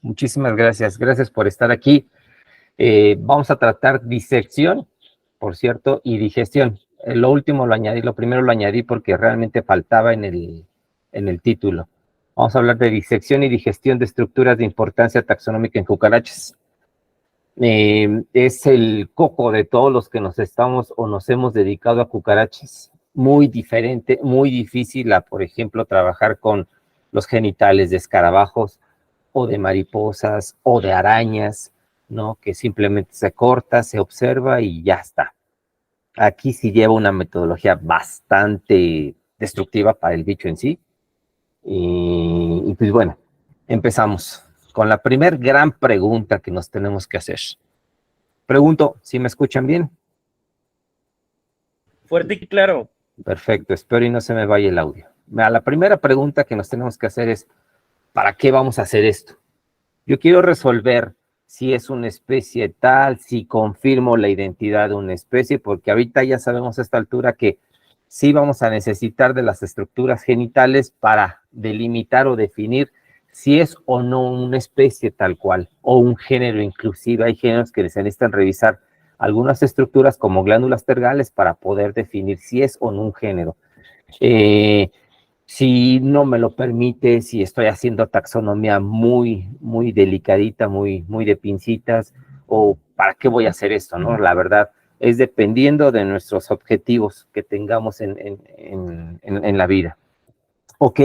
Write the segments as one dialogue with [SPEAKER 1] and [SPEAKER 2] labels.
[SPEAKER 1] Muchísimas gracias. Gracias por estar aquí. Vamos a tratar disección, por cierto, y digestión. Lo último lo añadí, lo primero lo añadí porque realmente faltaba en el título. Vamos a hablar de disección y digestión de estructuras de importancia taxonómica en cucarachas. Es el coco de todos los que nos estamos o nos hemos dedicado a cucarachas. Muy diferente, muy difícil por ejemplo, trabajar con los genitales de escarabajos o de mariposas o de arañas, ¿no? Que simplemente se corta, se observa y ya está. Aquí sí lleva una metodología bastante destructiva para el bicho en sí. Y pues bueno, empezamos con la primer gran pregunta que nos tenemos que hacer. Pregunto, ¿si me escuchan bien?
[SPEAKER 2] Fuerte y claro.
[SPEAKER 1] Perfecto, espero y no se me vaya el audio. La primera pregunta que nos tenemos que hacer es, ¿para qué vamos a hacer esto? Yo quiero resolver si es una especie tal, si confirmo la identidad de una especie, porque ahorita ya sabemos a esta altura que sí vamos a necesitar de las estructuras genitales para delimitar o definir si es o no una especie tal cual, o un género inclusive. Hay géneros que se necesitan revisar algunas estructuras como glándulas tergales para poder definir si es o no un género. Si no me lo permite, si estoy haciendo taxonomía muy delicadita, muy de pincitas, o para qué voy a hacer esto, ¿no? La verdad, es dependiendo de nuestros objetivos que tengamos en la vida. Ok,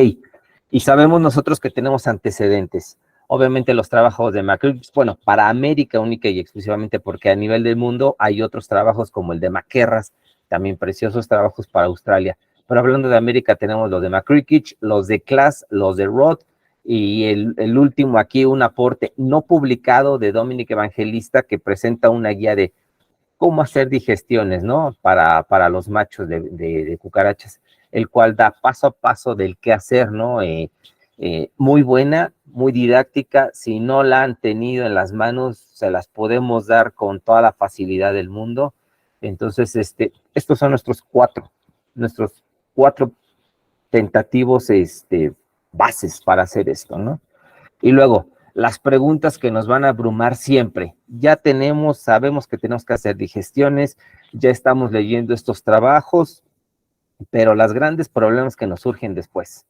[SPEAKER 1] y sabemos nosotros que tenemos antecedentes. Obviamente los trabajos de McCrickich, bueno, para América única y exclusivamente, porque a nivel del mundo hay otros trabajos como el de McKerras, también preciosos trabajos para Australia. Pero hablando de América tenemos los de McCrickich, los de Class, los de Roth, y el último aquí, un aporte no publicado de Dominic Evangelista, que presenta una guía de cómo hacer digestiones, ¿no? Para los machos de cucarachas, el cual da paso a paso del qué hacer, ¿no? Muy buena, muy didáctica. Si no la han tenido en las manos, se las podemos dar con toda la facilidad del mundo. Entonces, estos son nuestros cuatro tentativos, bases para hacer esto, ¿no? Y luego, las preguntas que nos van a abrumar siempre. Ya sabemos que tenemos que hacer digestiones, ya estamos leyendo estos trabajos, pero los grandes problemas que nos surgen después.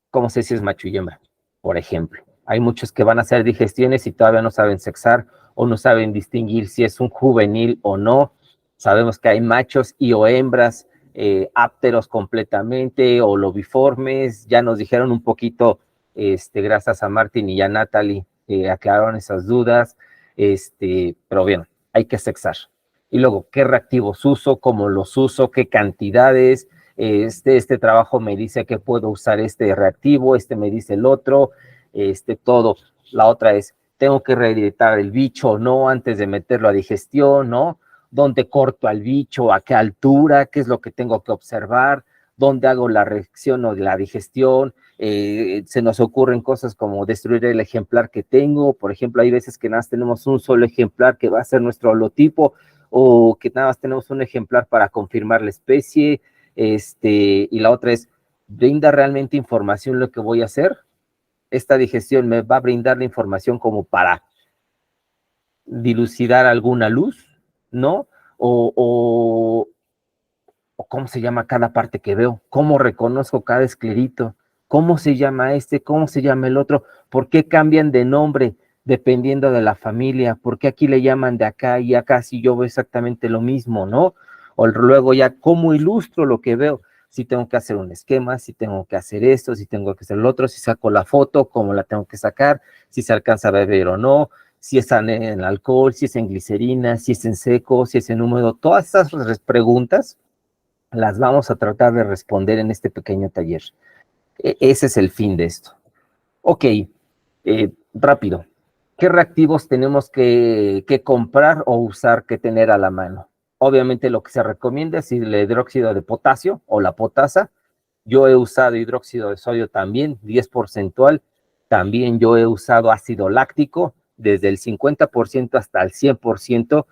[SPEAKER 1] ¿Cómo sé si es macho y hembra? Por ejemplo, hay muchos que van a hacer digestiones y todavía no saben sexar o no saben distinguir si es un juvenil o no. Sabemos que hay machos y o hembras ápteros completamente o lobiformes. Ya nos dijeron un poquito, gracias a Martín y a Natalie, aclararon esas dudas, pero bien, hay que sexar. Y luego, ¿qué reactivos uso? ¿Cómo los uso? ¿Qué cantidades? Este trabajo me dice que puedo usar este reactivo, me dice el otro, todo. La otra es, tengo que reeditar el bicho o no antes de meterlo a digestión, ¿no? ¿Dónde corto al bicho? ¿A qué altura? ¿Qué es lo que tengo que observar? ¿Dónde hago la reacción o la digestión? Se nos ocurren cosas como destruir el ejemplar que tengo. Por ejemplo, hay veces que nada más tenemos un solo ejemplar que va a ser nuestro holotipo, o que nada más tenemos un ejemplar para confirmar la especie. Y la otra es, ¿brinda realmente información lo que voy a hacer? Esta digestión me va a brindar la información como para dilucidar alguna luz, ¿no? O cómo se llama cada parte que veo, cómo reconozco cada esclerito, cómo se llama cómo se llama el otro, por qué cambian de nombre dependiendo de la familia, por qué aquí le llaman de acá y acá si yo veo exactamente lo mismo, ¿no? O luego ya, ¿cómo ilustro lo que veo? Si tengo que hacer un esquema, si tengo que hacer esto, si tengo que hacer lo otro, si saco la foto, cómo la tengo que sacar, si se alcanza a ver o no, si es en alcohol, si es en glicerina, si es en seco, si es en húmedo. Todas esas preguntas las vamos a tratar de responder en este pequeño taller. Ese es el fin de esto. Ok, rápido. ¿Qué reactivos tenemos que comprar o usar, que tener a la mano? Obviamente lo que se recomienda es el hidróxido de potasio o la potasa. Yo he usado hidróxido de sodio también, 10 porcentual. También yo he usado ácido láctico, desde el 50% hasta el 100%.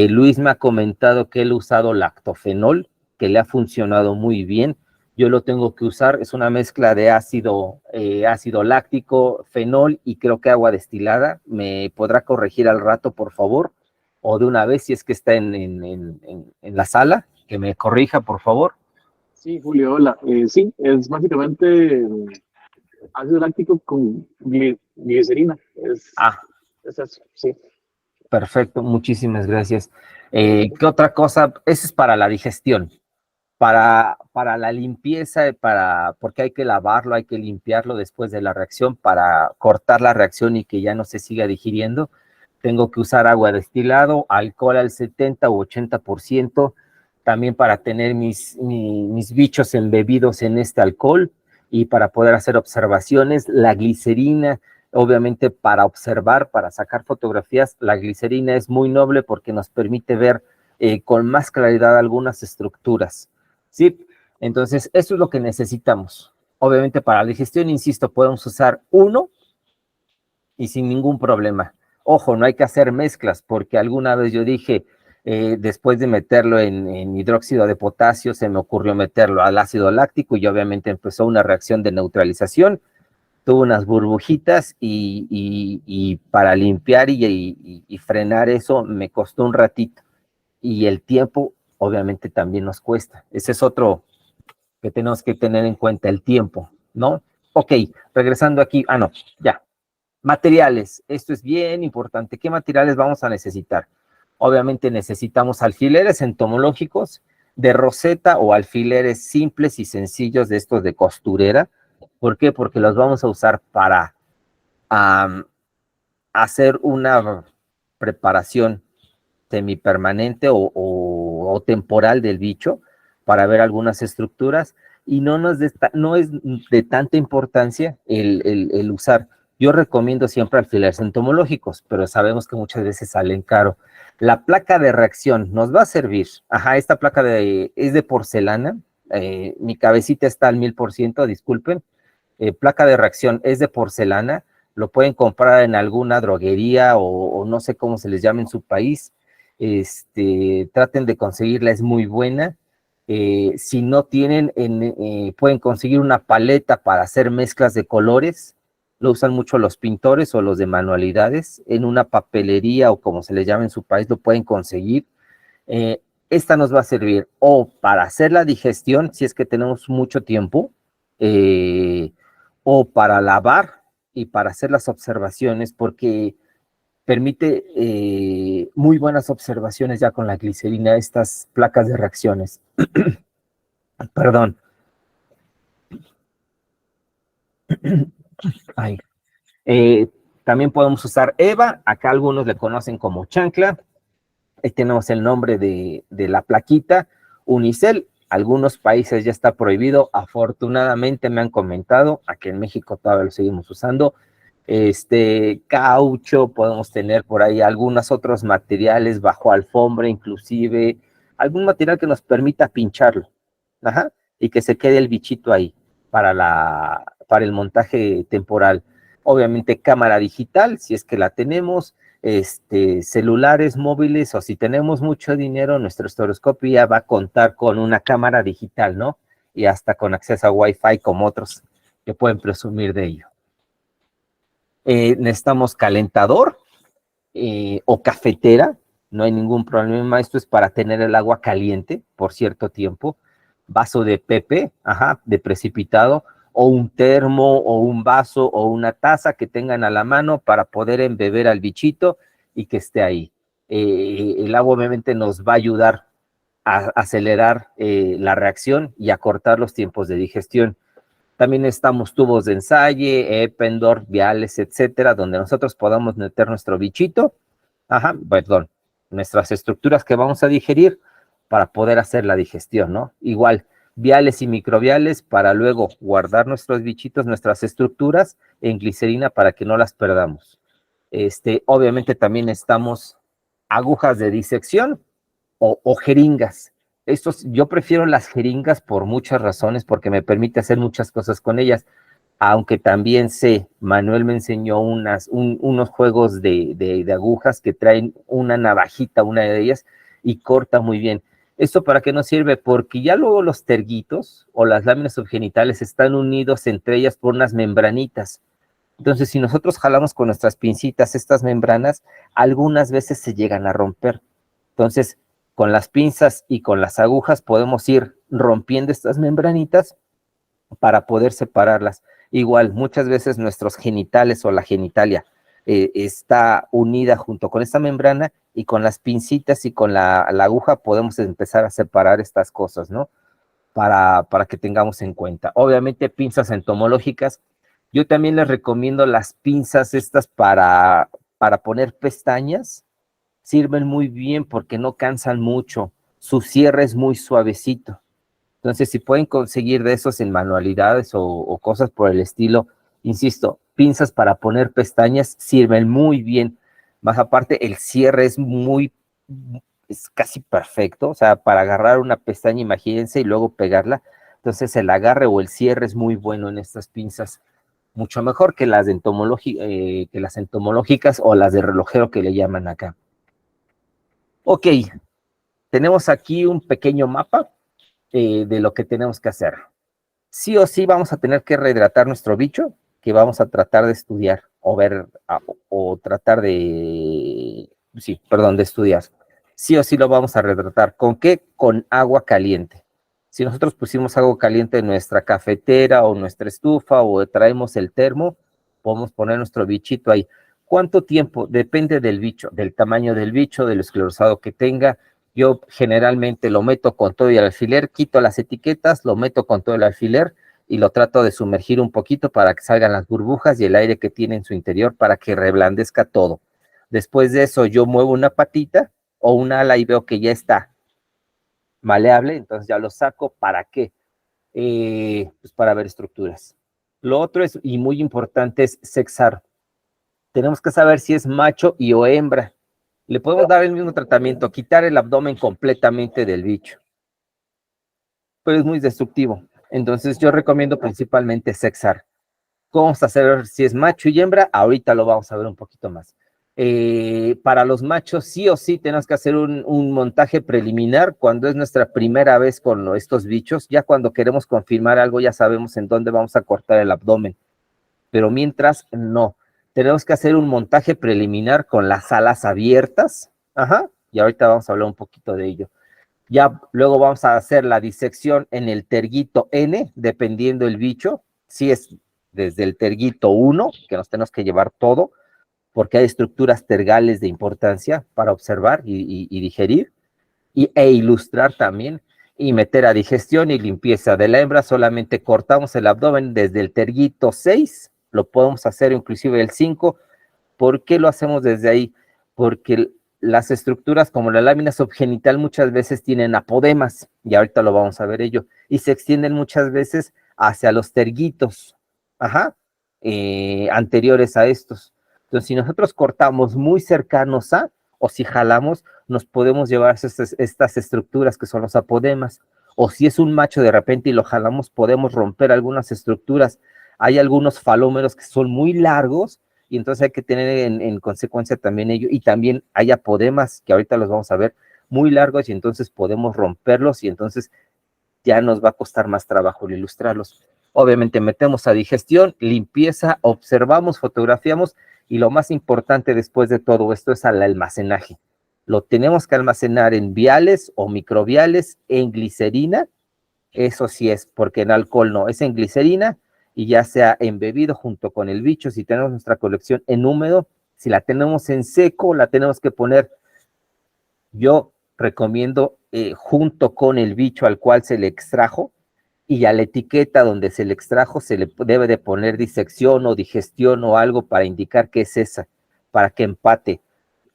[SPEAKER 1] Luis me ha comentado que él ha usado lactofenol, que le ha funcionado muy bien. yo lo tengo que usar, es una mezcla de ácido láctico, fenol y creo que agua destilada. ¿Me podrá corregir al rato, por favor? O de una vez, si es que está en la sala, que me corrija, por favor.
[SPEAKER 2] Sí, Julio, hola. Sí, es básicamente ácido láctico con glicerina.
[SPEAKER 1] Ah,
[SPEAKER 2] Es eso, sí.
[SPEAKER 1] perfecto, muchísimas gracias. ¿Qué otra cosa? Eso es para la digestión. Para la limpieza, porque hay que lavarlo, hay que limpiarlo después de la reacción para cortar la reacción y que ya no se siga digiriendo. Tengo que usar agua destilado, alcohol al 70 u 80%, también para tener mis bichos embebidos en este alcohol y para poder hacer observaciones. La glicerina, obviamente para observar, para sacar fotografías, la glicerina es muy noble porque nos permite ver con más claridad algunas estructuras. Sí, entonces eso es lo que necesitamos. Obviamente para la digestión, insisto, podemos usar uno y sin ningún problema. Ojo, no hay que hacer mezclas, porque alguna vez yo dije, después de meterlo en hidróxido de potasio, se me ocurrió meterlo al ácido láctico y obviamente empezó una reacción de neutralización, tuvo unas burbujitas y para limpiar y frenar eso me costó un ratito. Y el tiempo, obviamente, también nos cuesta. Ese es otro que tenemos que tener en cuenta, el tiempo, ¿no? Ok, regresando aquí, no, ya. Materiales, esto es bien importante. ¿Qué materiales vamos a necesitar? Obviamente necesitamos alfileres entomológicos de roseta o alfileres simples y sencillos de estos de costurera. ¿Por qué? Porque los vamos a usar para hacer una preparación semipermanente o temporal del bicho para ver algunas estructuras y no es de tanta importancia el usar. Yo recomiendo siempre alfileres entomológicos, pero sabemos que muchas veces salen caro. La placa de reacción nos va a servir. Ajá, esta placa es de porcelana. Mi cabecita está al 1000%, disculpen. Placa de reacción es de porcelana. Lo pueden comprar en alguna droguería o no sé cómo se les llama en su país. Traten de conseguirla, es muy buena. Si no tienen, pueden conseguir una paleta para hacer mezclas de colores. Lo usan mucho los pintores o los de manualidades. En una papelería o como se les llama en su país, lo pueden conseguir. Esta nos va a servir o para hacer la digestión, si es que tenemos mucho tiempo, o para lavar y para hacer las observaciones, porque permite muy buenas observaciones ya con la glicerina, estas placas de reacciones. Perdón. Ay. También podemos usar EVA, acá algunos le conocen como chancla. Ahí tenemos el nombre de la plaquita, Unicel. Algunos países ya está prohibido, afortunadamente me han comentado, aquí en México todavía lo seguimos usando. Caucho, podemos tener por ahí algunos otros materiales bajo alfombra, inclusive algún material que nos permita pincharlo, ajá, y que se quede el bichito ahí para el montaje temporal. Obviamente cámara digital, si es que la tenemos, celulares móviles, o si tenemos mucho dinero, nuestro estereoscopio ya va a contar con una cámara digital, ¿no? Y hasta con acceso a Wi-Fi como otros que pueden presumir de ello. Necesitamos calentador o cafetera, no hay ningún problema, esto es para tener el agua caliente por cierto tiempo, vaso de PP, ajá, de precipitado, o un termo, o un vaso, o una taza que tengan a la mano para poder embeber al bichito y que esté ahí. El agua obviamente nos va a ayudar a acelerar la reacción y a cortar los tiempos de digestión. También estamos tubos de ensayo, Eppendorf, viales, etcétera, donde nosotros podamos meter nuestro bichito, nuestras estructuras que vamos a digerir para poder hacer la digestión, ¿no? Igual, viales y microviales para luego guardar nuestros bichitos, nuestras estructuras en glicerina para que no las perdamos. Obviamente también estamos agujas de disección o jeringas. Yo prefiero las jeringas por muchas razones, porque me permite hacer muchas cosas con ellas, aunque también Manuel me enseñó unos juegos de agujas que traen una navajita, una de ellas, y corta muy bien. ¿Esto para qué nos sirve? Porque ya luego los terguitos o las láminas subgenitales están unidos entre ellas por unas membranitas. Entonces, si nosotros jalamos con nuestras pincitas estas membranas, algunas veces se llegan a romper. Entonces, con las pinzas y con las agujas podemos ir rompiendo estas membranitas para poder separarlas. Igual, muchas veces nuestros genitales o la genitalia está unida junto con esta membrana y con las pincitas y con la aguja podemos empezar a separar estas cosas, ¿no? Para que tengamos en cuenta. Obviamente, pinzas entomológicas. Yo también les recomiendo las pinzas estas para poner pestañas. Sirven muy bien porque no cansan mucho. Su cierre es muy suavecito. Entonces, si pueden conseguir de esos en manualidades o cosas por el estilo, insisto, pinzas para poner pestañas sirven muy bien. Más aparte, el cierre es casi perfecto. O sea, para agarrar una pestaña, imagínense, y luego pegarla. Entonces, el agarre o el cierre es muy bueno en estas pinzas. Mucho mejor que las entomológicas o las de relojero que le llaman acá. Ok, tenemos aquí un pequeño mapa de lo que tenemos que hacer. Sí o sí vamos a tener que rehidratar nuestro bicho, que vamos a tratar de estudiar o ver, o tratar de, sí, perdón, de estudiar. Sí o sí lo vamos a rehidratar. ¿Con qué? Con agua caliente. Si nosotros pusimos agua caliente en nuestra cafetera o nuestra estufa o traemos el termo, podemos poner nuestro bichito ahí. ¿Cuánto tiempo? Depende del bicho, del tamaño del bicho, del esclerosado que tenga. Yo generalmente lo meto con todo el alfiler, quito las etiquetas, lo meto con todo el alfiler y lo trato de sumergir un poquito para que salgan las burbujas y el aire que tiene en su interior para que reblandezca todo. Después de eso yo muevo una patita o un ala y veo que ya está maleable, entonces ya lo saco. ¿Para qué? Pues para ver estructuras. Lo otro es, y muy importante, es sexar. Tenemos que saber si es macho y o hembra. Le podemos dar el mismo tratamiento, quitar el abdomen completamente del bicho, pero es muy destructivo. Entonces yo recomiendo principalmente sexar. ¿Cómo vamos a saber si es macho y hembra? Ahorita lo vamos a ver un poquito más. Para los machos, sí o sí tenemos que hacer un montaje preliminar cuando es nuestra primera vez con estos bichos. Ya cuando queremos confirmar algo, ya sabemos en dónde vamos a cortar el abdomen. Pero mientras, no. Tenemos que hacer un montaje preliminar con las alas abiertas. Ajá. Y ahorita vamos a hablar un poquito de ello. Ya luego vamos a hacer la disección en el terguito N, dependiendo el bicho. Si es desde el terguito 1, que nos tenemos que llevar todo, porque hay estructuras tergales de importancia para observar y digerir, e ilustrar también, y meter a digestión y limpieza. De la hembra solamente cortamos el abdomen desde el terguito 6, lo podemos hacer inclusive el 5. ¿Por qué lo hacemos desde ahí? Porque las estructuras como la lámina subgenital muchas veces tienen apodemas, y ahorita lo vamos a ver ello, y se extienden muchas veces hacia los terguitos, ajá, anteriores a estos. Entonces, si nosotros cortamos muy cercanos a, o si jalamos, nos podemos llevar estas estructuras que son los apodemas, o si es un macho de repente y lo jalamos, podemos romper algunas estructuras. Hay algunos falómeros que son muy largos, y entonces hay que tener en consecuencia también ello, y también hay apodemas, que ahorita los vamos a ver, muy largos, y entonces podemos romperlos, y entonces ya nos va a costar más trabajo el ilustrarlos. Obviamente metemos a digestión, limpieza, observamos, fotografiamos, y lo más importante después de todo esto es al almacenaje. Lo tenemos que almacenar en viales o microviales, en glicerina, eso sí es, porque en alcohol no, es en glicerina, y ya sea embebido junto con el bicho. Si tenemos nuestra colección en húmedo, si la tenemos en seco, la tenemos que poner, yo recomiendo junto con el bicho al cual se le extrajo, y a la etiqueta donde se le extrajo se le debe de poner disección o digestión o algo para indicar que es esa, para que empate.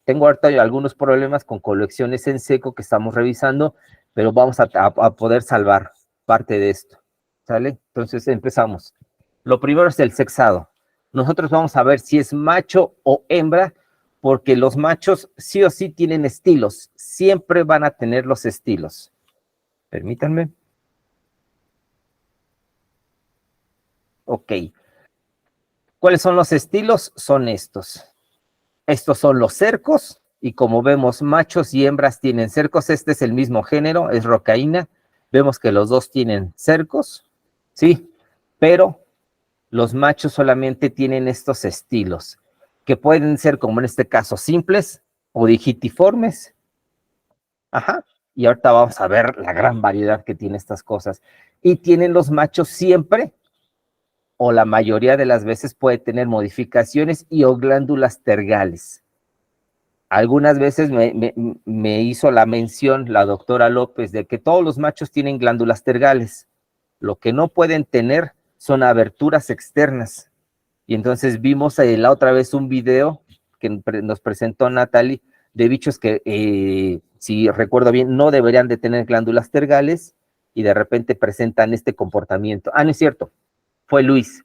[SPEAKER 1] Tengo ahorita algunos problemas con colecciones en seco que estamos revisando, pero vamos a poder salvar parte de esto, ¿sale? Entonces empezamos. Lo primero es el sexado. Nosotros vamos a ver si es macho o hembra, porque los machos sí o sí tienen estilos, siempre van a tener los estilos. Permítanme. Ok. ¿Cuáles son los estilos? Son estos. Estos son los cercos, y como vemos, machos y hembras tienen cercos. Este es el mismo género, es Rocaina. Vemos que los dos tienen cercos, ¿sí? Pero los machos solamente tienen estos estilos, que pueden ser, como en este caso, simples o digitiformes. Ajá. Y ahorita vamos a ver la gran variedad que tiene estas cosas. Y tienen los machos siempre, o la mayoría de las veces puede tener modificaciones y o glándulas tergales. Algunas veces me hizo la mención la doctora López de que todos los machos tienen glándulas tergales. Lo que no pueden tener son aberturas externas. Y entonces vimos la otra vez un video que nos presentó Natalie de bichos que, si recuerdo bien, no deberían de tener glándulas tergales y de repente presentan este comportamiento. Ah, no es cierto, fue Luis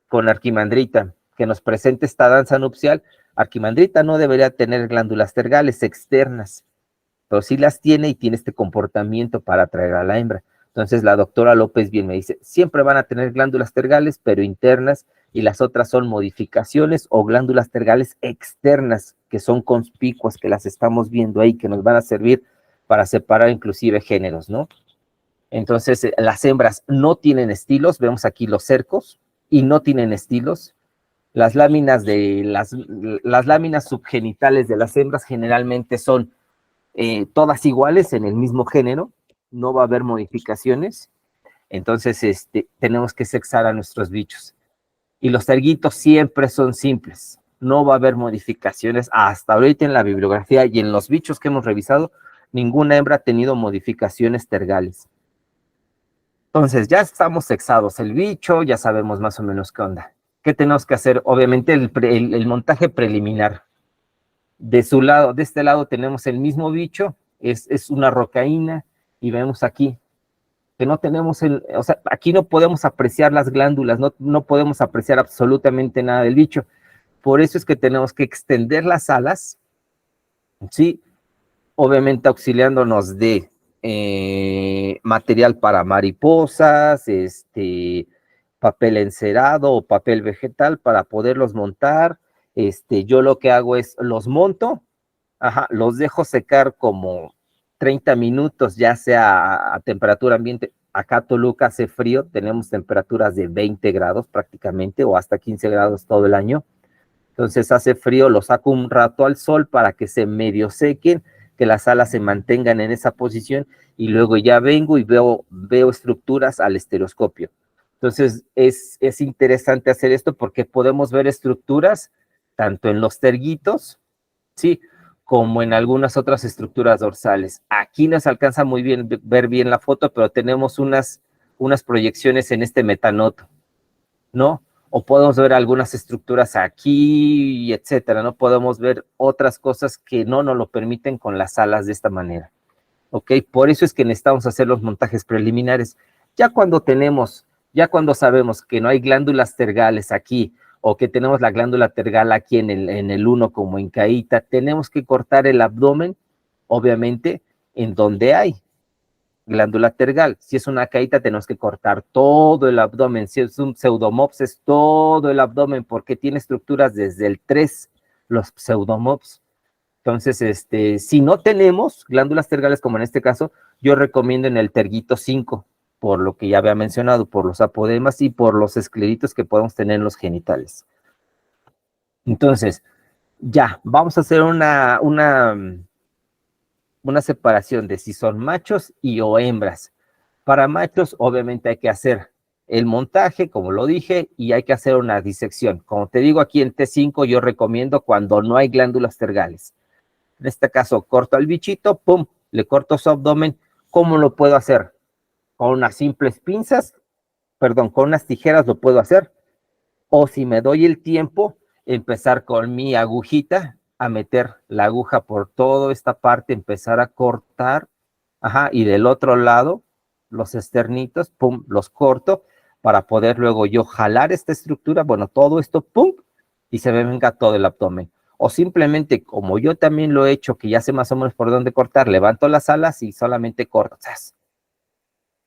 [SPEAKER 1] con Arquimandrita, que nos presenta esta danza nupcial. Arquimandrita no debería tener glándulas tergales externas, pero sí las tiene y tiene este comportamiento para atraer a la hembra. Entonces la doctora López bien me dice, siempre van a tener glándulas tergales, pero internas, y las otras son modificaciones o glándulas tergales externas, que son conspicuas, que las estamos viendo ahí, que nos van a servir para separar inclusive géneros, ¿no? Entonces las hembras no tienen estilos, vemos aquí los cercos, y no tienen estilos. Las láminas las láminas subgenitales de las hembras generalmente son todas iguales en el mismo género, no va a haber modificaciones. Entonces tenemos que sexar a nuestros bichos. Y los terguitos siempre son simples, no va a haber modificaciones. Hasta ahorita en la bibliografía y en los bichos que hemos revisado, ninguna hembra ha tenido modificaciones tergales. Entonces ya estamos sexados el bicho, ya sabemos más o menos qué onda. ¿Qué tenemos que hacer? Obviamente el montaje preliminar. De su lado, de este lado tenemos el mismo bicho, es una rocaína, y vemos aquí que no tenemos o sea, aquí no podemos apreciar las glándulas, no podemos apreciar absolutamente nada del bicho. Por eso es que tenemos que extender las alas, ¿sí? Obviamente auxiliándonos de material para mariposas, papel encerado o papel vegetal para poderlos montar. Yo lo que hago es los monto, ajá, los dejo secar como 30 minutos, ya sea a temperatura ambiente. Acá Toluca hace frío, tenemos temperaturas de 20 grados prácticamente, o hasta 15 grados todo el año. Entonces hace frío, los saco un rato al sol para que se medio sequen, que las alas se mantengan en esa posición, y luego ya vengo y veo estructuras al estereoscopio. Entonces es interesante hacer esto porque podemos ver estructuras tanto en los terguitos, ¿sí?, como en algunas otras estructuras dorsales. Aquí no se alcanza muy bien ver bien la foto, pero tenemos unas proyecciones en este metanoto, ¿no? O podemos ver algunas estructuras aquí, etcétera, ¿no? Podemos ver otras cosas que no nos lo permiten con las alas de esta manera, ¿ok? Por eso es que necesitamos hacer los montajes preliminares. Ya cuando sabemos que no hay glándulas tergales aquí, o que tenemos la glándula tergal aquí en el 1 como en caíta, tenemos que cortar el abdomen, obviamente, en donde hay glándula tergal. Si es una caíta, tenemos que cortar todo el abdomen. Si es un pseudomops, es todo el abdomen, porque tiene estructuras desde el 3, los pseudomops. Entonces, si no tenemos glándulas tergales, como en este caso, yo recomiendo en el terguito 5, por lo que ya había mencionado, por los apodemas y por los escleritos que podemos tener en los genitales. Entonces, ya, vamos a hacer una separación de si son machos y o hembras. Para machos, obviamente hay que hacer el montaje, como lo dije, y hay que hacer una disección. Como te digo, aquí en T5 yo recomiendo cuando no hay glándulas tergales. En este caso, corto al bichito, pum, le corto su abdomen. ¿Cómo lo puedo hacer? Con unas simples pinzas, con unas tijeras lo puedo hacer. O si me doy el tiempo, empezar con mi agujita a meter la aguja por toda esta parte, empezar a cortar, ajá, y del otro lado, los externitos, pum, los corto, para poder luego yo jalar esta estructura, bueno, todo esto, pum, y se me venga todo el abdomen. O simplemente, como yo también lo he hecho, que ya sé más o menos por dónde cortar, levanto las alas y solamente corto.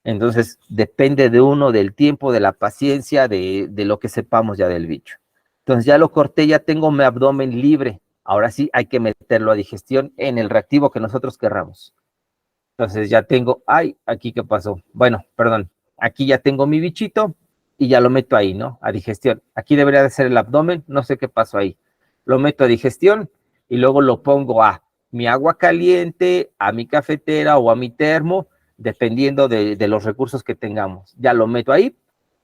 [SPEAKER 1] Entonces, depende de uno, del tiempo, de la paciencia, de lo que sepamos ya del bicho. Entonces, ya lo corté, ya tengo mi abdomen libre. Ahora sí hay que meterlo a digestión en el reactivo que nosotros querramos. Entonces ya tengo, ay, aquí qué pasó. Bueno, perdón, aquí ya tengo mi bichito y ya lo meto ahí, ¿no? A digestión. Aquí debería de ser el abdomen, no sé qué pasó ahí. Lo meto a digestión y luego lo pongo a mi agua caliente, a mi cafetera o a mi termo, dependiendo de los recursos que tengamos. Ya lo meto ahí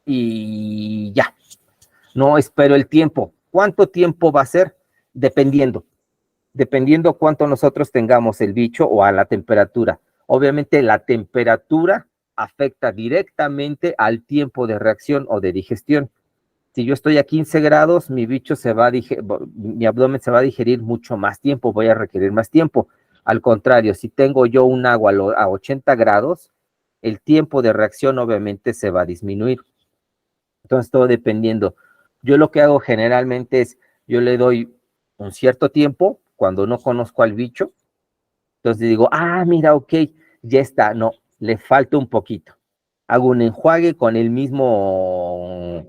[SPEAKER 1] y ya. No espero el tiempo. ¿Cuánto tiempo va a ser? Dependiendo cuánto nosotros tengamos el bicho o a la temperatura. Obviamente la temperatura afecta directamente al tiempo de reacción o de digestión. Si yo estoy a 15 grados, mi bicho mi abdomen se va a digerir mucho más tiempo, voy a requerir más tiempo. Al contrario, si tengo yo un agua a 80 grados, el tiempo de reacción obviamente se va a disminuir. Entonces, todo dependiendo. Yo lo que hago generalmente es, yo le doy un cierto tiempo cuando no conozco al bicho. Entonces digo, mira, ok, ya está. No, le falta un poquito. Hago un enjuague con el mismo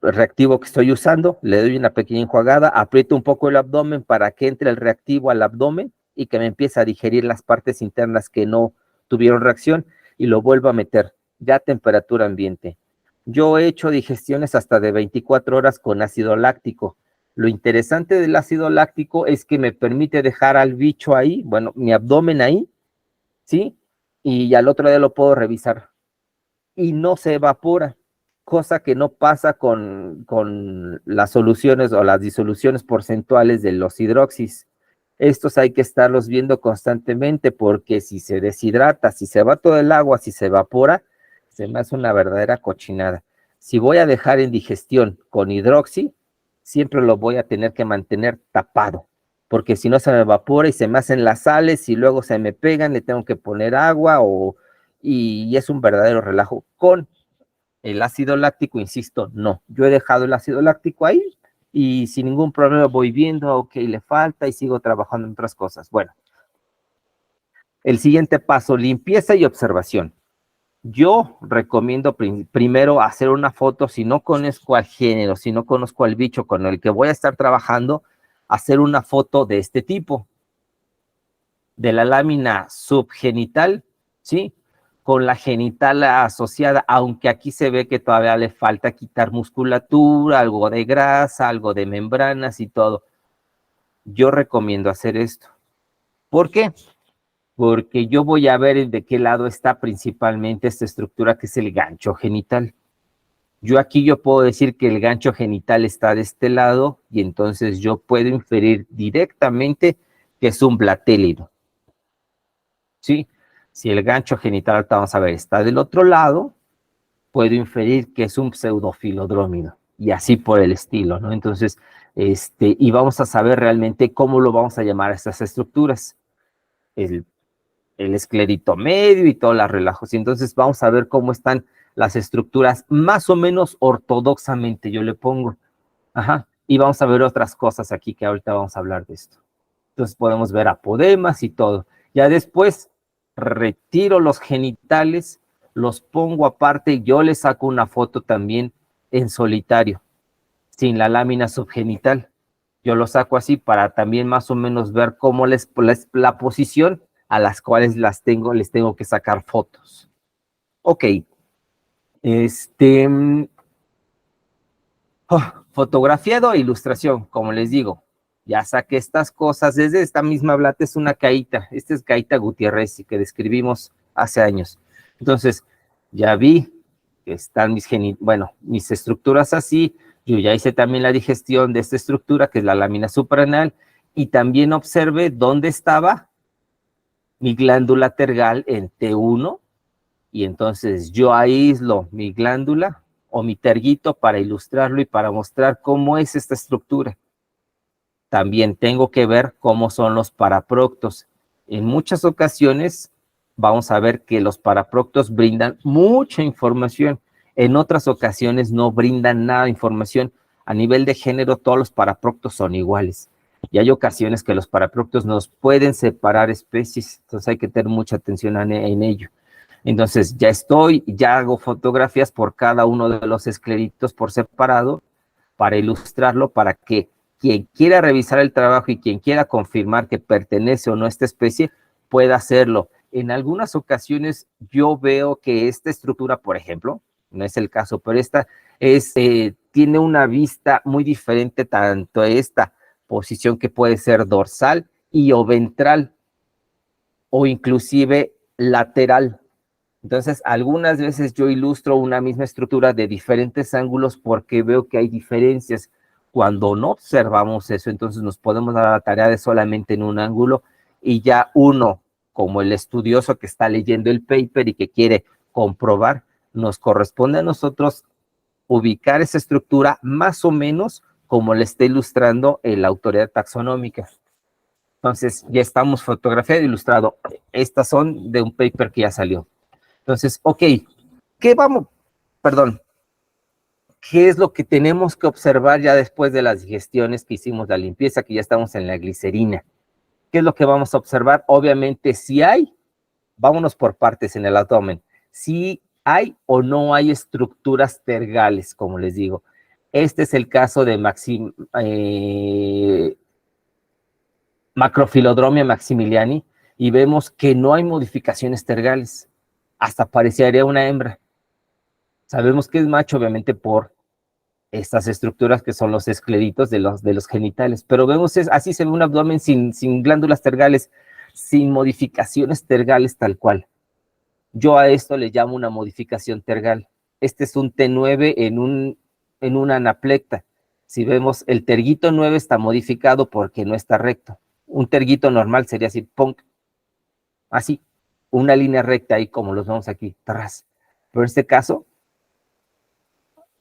[SPEAKER 1] reactivo que estoy usando, le doy una pequeña enjuagada, aprieto un poco el abdomen para que entre el reactivo al abdomen y que me empiece a digerir las partes internas que no tuvieron reacción y lo vuelvo a meter ya a temperatura ambiente. Yo he hecho digestiones hasta de 24 horas con ácido láctico. Lo interesante del ácido láctico es que me permite dejar al bicho ahí, bueno, mi abdomen ahí, ¿sí? Y al otro día lo puedo revisar. Y no se evapora, cosa que no pasa con las soluciones o las disoluciones porcentuales de los hidroxis. Estos hay que estarlos viendo constantemente porque si se deshidrata, si se va todo el agua, si se evapora, se me hace una verdadera cochinada. Si voy a dejar en digestión con hidroxi, siempre lo voy a tener que mantener tapado, porque si no se me evapora y se me hacen las sales y luego se me pegan, le tengo que poner agua y es un verdadero relajo. Con el ácido láctico, insisto, no. Yo he dejado el ácido láctico ahí y sin ningún problema voy viendo, ok, le falta y sigo trabajando en otras cosas. Bueno, el siguiente paso, limpieza y observación. Yo recomiendo primero hacer una foto, si no conozco al género, si no conozco al bicho con el que voy a estar trabajando, hacer una foto de este tipo, de la lámina subgenital, ¿sí? Con la genital asociada, aunque aquí se ve que todavía le falta quitar musculatura, algo de grasa, algo de membranas y todo. Yo recomiendo hacer esto. ¿Por qué? Porque yo voy a ver de qué lado está principalmente esta estructura que es el gancho genital. Yo puedo decir que el gancho genital está de este lado y entonces yo puedo inferir directamente que es un blatélido. ¿Sí? Si el gancho genital, ahorita vamos a ver, está del otro lado, puedo inferir que es un pseudofilodrómido y así por el estilo, ¿no? Entonces, y vamos a saber realmente cómo lo vamos a llamar a estas estructuras. El esclerito medio y todas las relajos. Y entonces vamos a ver cómo están las estructuras más o menos ortodoxamente, yo le pongo. Ajá. Y vamos a ver otras cosas aquí que ahorita vamos a hablar de esto. Entonces podemos ver apodemas y todo. Ya después retiro los genitales, los pongo aparte, yo le saco una foto también en solitario, sin la lámina subgenital. Yo lo saco así para también más o menos ver cómo la posición a las cuales les tengo que sacar fotos. Ok. Fotografiado e ilustración, como les digo. Ya saqué estas cosas desde esta misma blata, es una caíta. Esta es Caíta Gutiérrez que describimos hace años. Entonces, ya vi que están mis estructuras así. Yo ya hice también la digestión de esta estructura, que es la lámina suprarrenal, y también observé dónde estaba mi glándula tergal en T1, y entonces yo aíslo mi glándula o mi terguito para ilustrarlo y para mostrar cómo es esta estructura. También tengo que ver cómo son los paraproctos. En muchas ocasiones vamos a ver que los paraproctos brindan mucha información. En otras ocasiones no brindan nada de información. A nivel de género, todos los paraproctos son iguales. Y hay ocasiones que los paraproctos nos pueden separar especies. Entonces hay que tener mucha atención en ello. Entonces ya hago fotografías por cada uno de los escleritos por separado para ilustrarlo, para que quien quiera revisar el trabajo y quien quiera confirmar que pertenece o no a esta especie, pueda hacerlo. En algunas ocasiones yo veo que esta estructura, por ejemplo, no es el caso, pero esta tiene una vista muy diferente tanto a esta posición que puede ser dorsal y o ventral o inclusive lateral. Entonces, algunas veces yo ilustro una misma estructura de diferentes ángulos porque veo que hay diferencias. Cuando no observamos eso, entonces nos podemos dar la tarea de solamente en un ángulo y ya uno, como el estudioso que está leyendo el paper y que quiere comprobar, nos corresponde a nosotros ubicar esa estructura más o menos como le está ilustrando la autoridad taxonómica. Entonces, ya estamos fotografiado e ilustrado. Estas son de un paper que ya salió. Entonces, ok, ¿qué es lo que tenemos que observar ya después de las digestiones que hicimos, la limpieza, que ya estamos en la glicerina? ¿Qué es lo que vamos a observar? Obviamente, si hay, vámonos por partes en el abdomen, si hay o no hay estructuras tergales, como les digo. Este es el caso de Macrophyllodromia maximiliani, y vemos que no hay modificaciones tergales. Hasta parecería una hembra. Sabemos que es macho, obviamente, por estas estructuras que son los escleritos de los genitales, pero vemos, así se ve un abdomen sin glándulas tergales, sin modificaciones tergales tal cual. Yo a esto le llamo una modificación tergal. Este es un T9 en una anaplecta. Si vemos, el terguito 9 está modificado porque no está recto. Un terguito normal sería así, ¡pum! Así, una línea recta ahí como los vemos aquí, tras. Pero en este caso,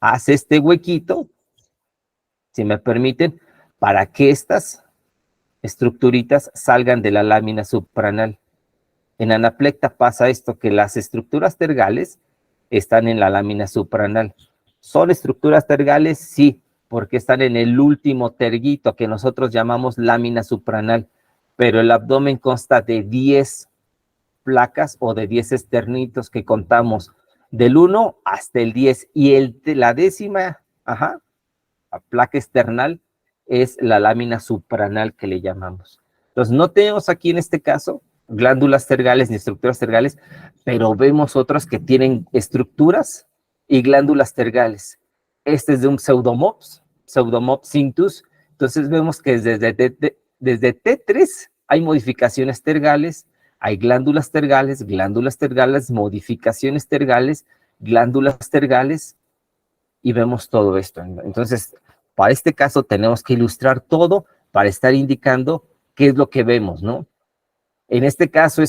[SPEAKER 1] hace este huequito, si me permiten, para que estas estructuritas salgan de la lámina supranal. En anaplecta pasa esto, que las estructuras tergales están en la lámina supranal. ¿Son estructuras tergales? Sí, porque están en el último terguito que nosotros llamamos lámina supranal, pero el abdomen consta de 10 placas o de 10 esternitos que contamos del 1 hasta el 10, y la décima, la placa external, es la lámina supranal que le llamamos. Entonces, no tenemos aquí en este caso glándulas tergales ni estructuras tergales, pero vemos otras que tienen estructuras y glándulas tergales. Este es de un Pseudomops cinctus. Entonces vemos que desde T3 hay modificaciones tergales, hay glándulas tergales, modificaciones tergales, glándulas tergales, y vemos todo esto. Entonces, para este caso tenemos que ilustrar todo para estar indicando qué es lo que vemos, ¿no? En este caso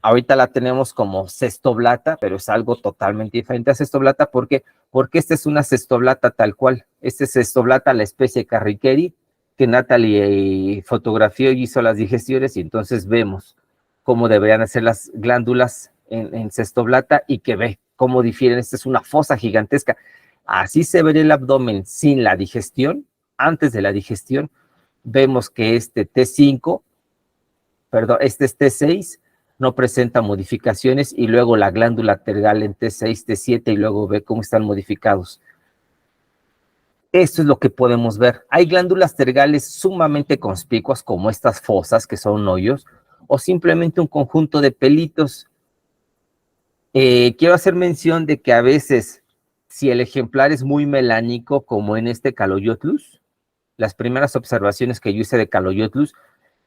[SPEAKER 1] ahorita la tenemos como cestoblata, pero es algo totalmente diferente a cestoblata. ¿Por qué? Porque esta es una cestoblata tal cual. Esta es cestoblata, la especie Carrickeri, que Natalie fotografió y hizo las digestiones, y entonces vemos cómo deberían hacer las glándulas en cestoblata y que ve cómo difieren. Esta es una fosa gigantesca. Así se ve el abdomen sin la digestión. Antes de la digestión, vemos que este es T6, no presenta modificaciones, y luego la glándula tergal en T6, T7, y luego ve cómo están modificados. Esto es lo que podemos ver. Hay glándulas tergales sumamente conspicuas, como estas fosas, que son hoyos, o simplemente un conjunto de pelitos. Quiero hacer mención de que a veces, si el ejemplar es muy melánico, como en este Caloyotlus, las primeras observaciones que yo hice de Caloyotlus,